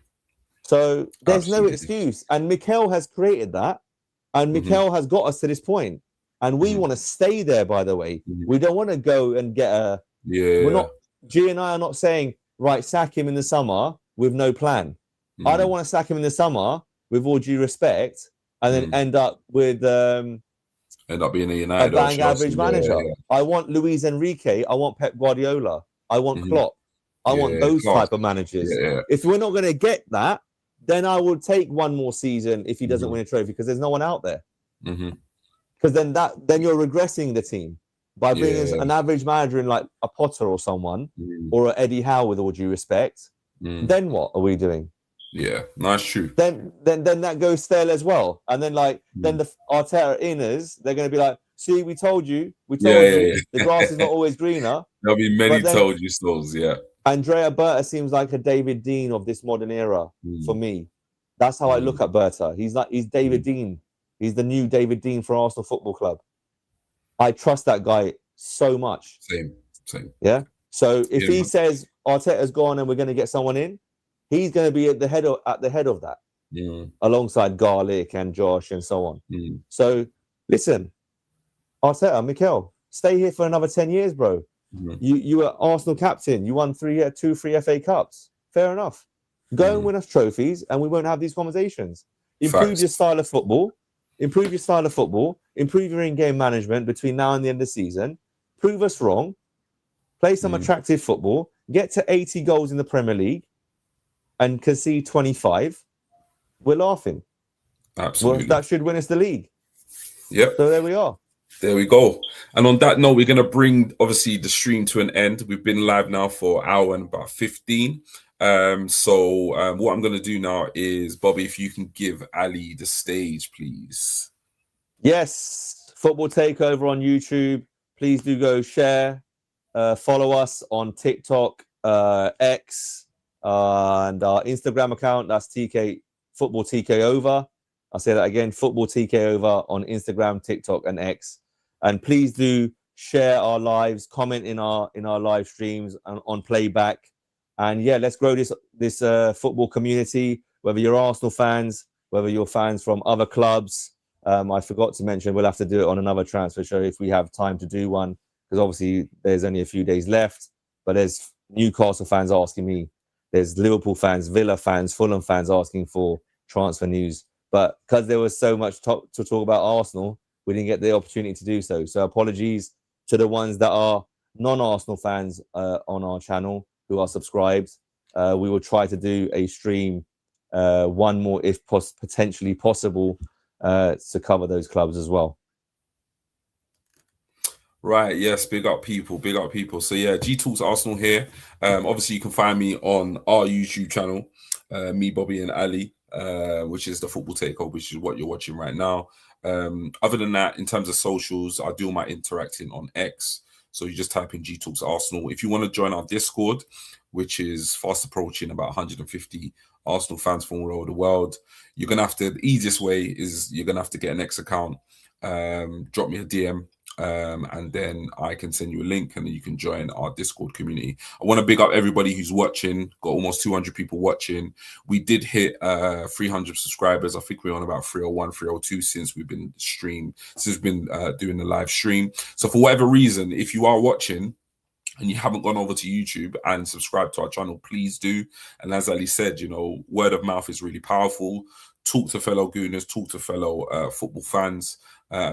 So there's no excuse. And Mikel has created that. And Mikel has got us to this point. And we want to stay there, by the way. We don't want to go and get a... We're not... G and I are not saying, right, sack him in the summer with no plan. I don't want to sack him in the summer, with all due respect, and then end up with... end up being a United a bang average manager. I want Luis Enrique. I want Pep Guardiola. I want Klopp. I want those type of managers. If we're not going to get that, then I will take one more season if he doesn't win a trophy, because there's no one out there. Because then you're regressing the team by bringing an average manager in like a Potter or someone, or a Eddie Howe, with all due respect. Then what are we doing? Yeah, nice, true. Then that goes stale as well. And then then the Arteta inners, they're going to be like, see, we told you. The grass is not always greener. There'll be many told you stories, Andrea Berta seems like a David Dean of this modern era for me. That's how I look at Berta. He's David Dean. He's the new David Dean for Arsenal Football Club. I trust that guy so much. Same. Yeah. So if he says Arteta's gone and we're going to get someone in, he's going to be at the head of that, alongside Garlic and Josh and so on. So listen, Arteta, Mikel, stay here for another 10 years, bro. You were Arsenal captain. You won 3 FA Cups. Fair enough. Go and win us trophies, and we won't have these conversations. Improve your style of football. Improve your in-game management between now and the end of the season. Prove us wrong. Play some attractive football. Get to 80 goals in the Premier League and concede 25. We're laughing. Absolutely. Well, that should win us the league. Yep. So there we are. There we go. And on that note, we're going to bring, obviously, the stream to an end. We've been live now for an hour and about 15. So what I'm going to do now is, Bobby, if you can give Ali the stage, please. Yes. Football Takeover on YouTube. Please do go share. Follow us on TikTok, X, and our Instagram account. That's Football TK Over. I'll say that again, Football TK Over on Instagram, TikTok, and X. And please do share our lives, comment in our live streams and on playback. And yeah, let's grow this football community. Whether you're Arsenal fans, whether you're fans from other clubs. I forgot to mention we'll have to do it on another transfer show if we have time to do one, because obviously there's only a few days left. But there's Newcastle fans asking me. There's Liverpool fans, Villa fans, Fulham fans asking for transfer news. But because there was so much to talk about Arsenal, we didn't get the opportunity to do so. So apologies to the ones that are non-Arsenal fans on our channel who are subscribed. We will try to do a stream, one more if potentially possible, to cover those clubs as well. Right, yes, big up people. So yeah, G Talks Arsenal here. Obviously you can find me on our YouTube channel, me, Bobby and Ali. which is the football takeover, which is what you're watching right now. Other than that, in terms of socials, I do my interacting on X. So you just type in G Talks Arsenal. If you want to join our Discord, which is fast approaching about 150 Arsenal fans from all over the world, you're gonna have to. The easiest way is you're gonna have to get an X account. Drop me a DM. And then I can send you a link and then you can join our Discord community. I want to big up everybody who's watching. Got almost 200 people watching. We did hit 300 subscribers. I think we're on about 301, 302 since we've been doing the live stream. So for whatever reason, if you are watching and you haven't gone over to YouTube and subscribed to our channel, please do. And as Ali said, you know, word of mouth is really powerful. Talk to fellow Gooners, talk to fellow football fans.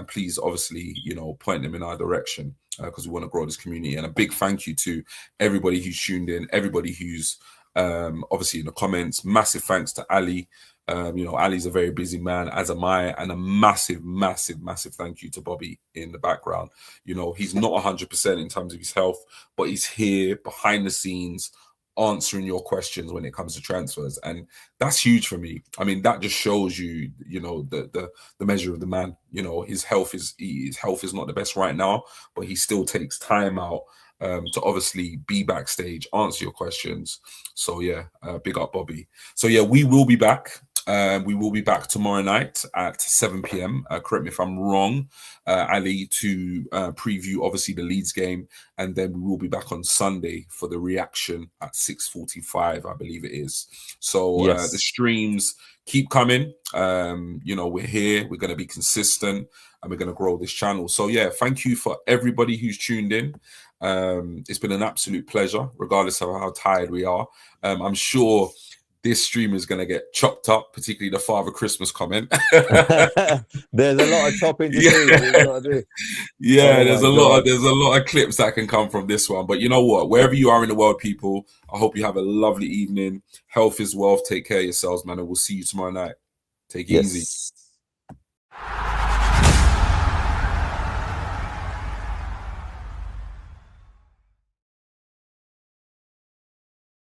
Please, obviously, you know, point them in our direction because we want to grow this community. And a big thank you to everybody who's tuned in, everybody who's obviously in the comments. Massive thanks to Ali. You know, Ali's a very busy man, as am I, and a massive, massive, massive thank you to Bobby in the background. You know, he's not 100% in terms of his health, but he's here behind the scenes answering your questions when it comes to transfers, and that's huge for me. I mean, that just shows you, you know, the measure of the man. You know, his health is not the best right now, but he still takes time out to obviously be backstage, answer your questions. So yeah, big up Bobby. So yeah, we will be back. We will be back tomorrow night at 7 p.m. Correct me if I'm wrong, Ali, to preview obviously the Leeds game, and then we will be back on Sunday for the reaction at 6:45, I believe it is. So Yes. the streams keep coming. You know, we're here. We're going to be consistent, and we're going to grow this channel. So yeah, thank you for everybody who's tuned in. It's been an absolute pleasure, regardless of how tired we are. I'm sure this stream is going to get chopped up, particularly the Father Christmas comment. There's a lot of chopping to do. Yeah, Oh there's a lot of clips that can come from this one. But you know what? Wherever you are in the world, people, I hope you have a lovely evening. Health is wealth. Take care of yourselves, man, and we'll see you tomorrow night. Take it easy.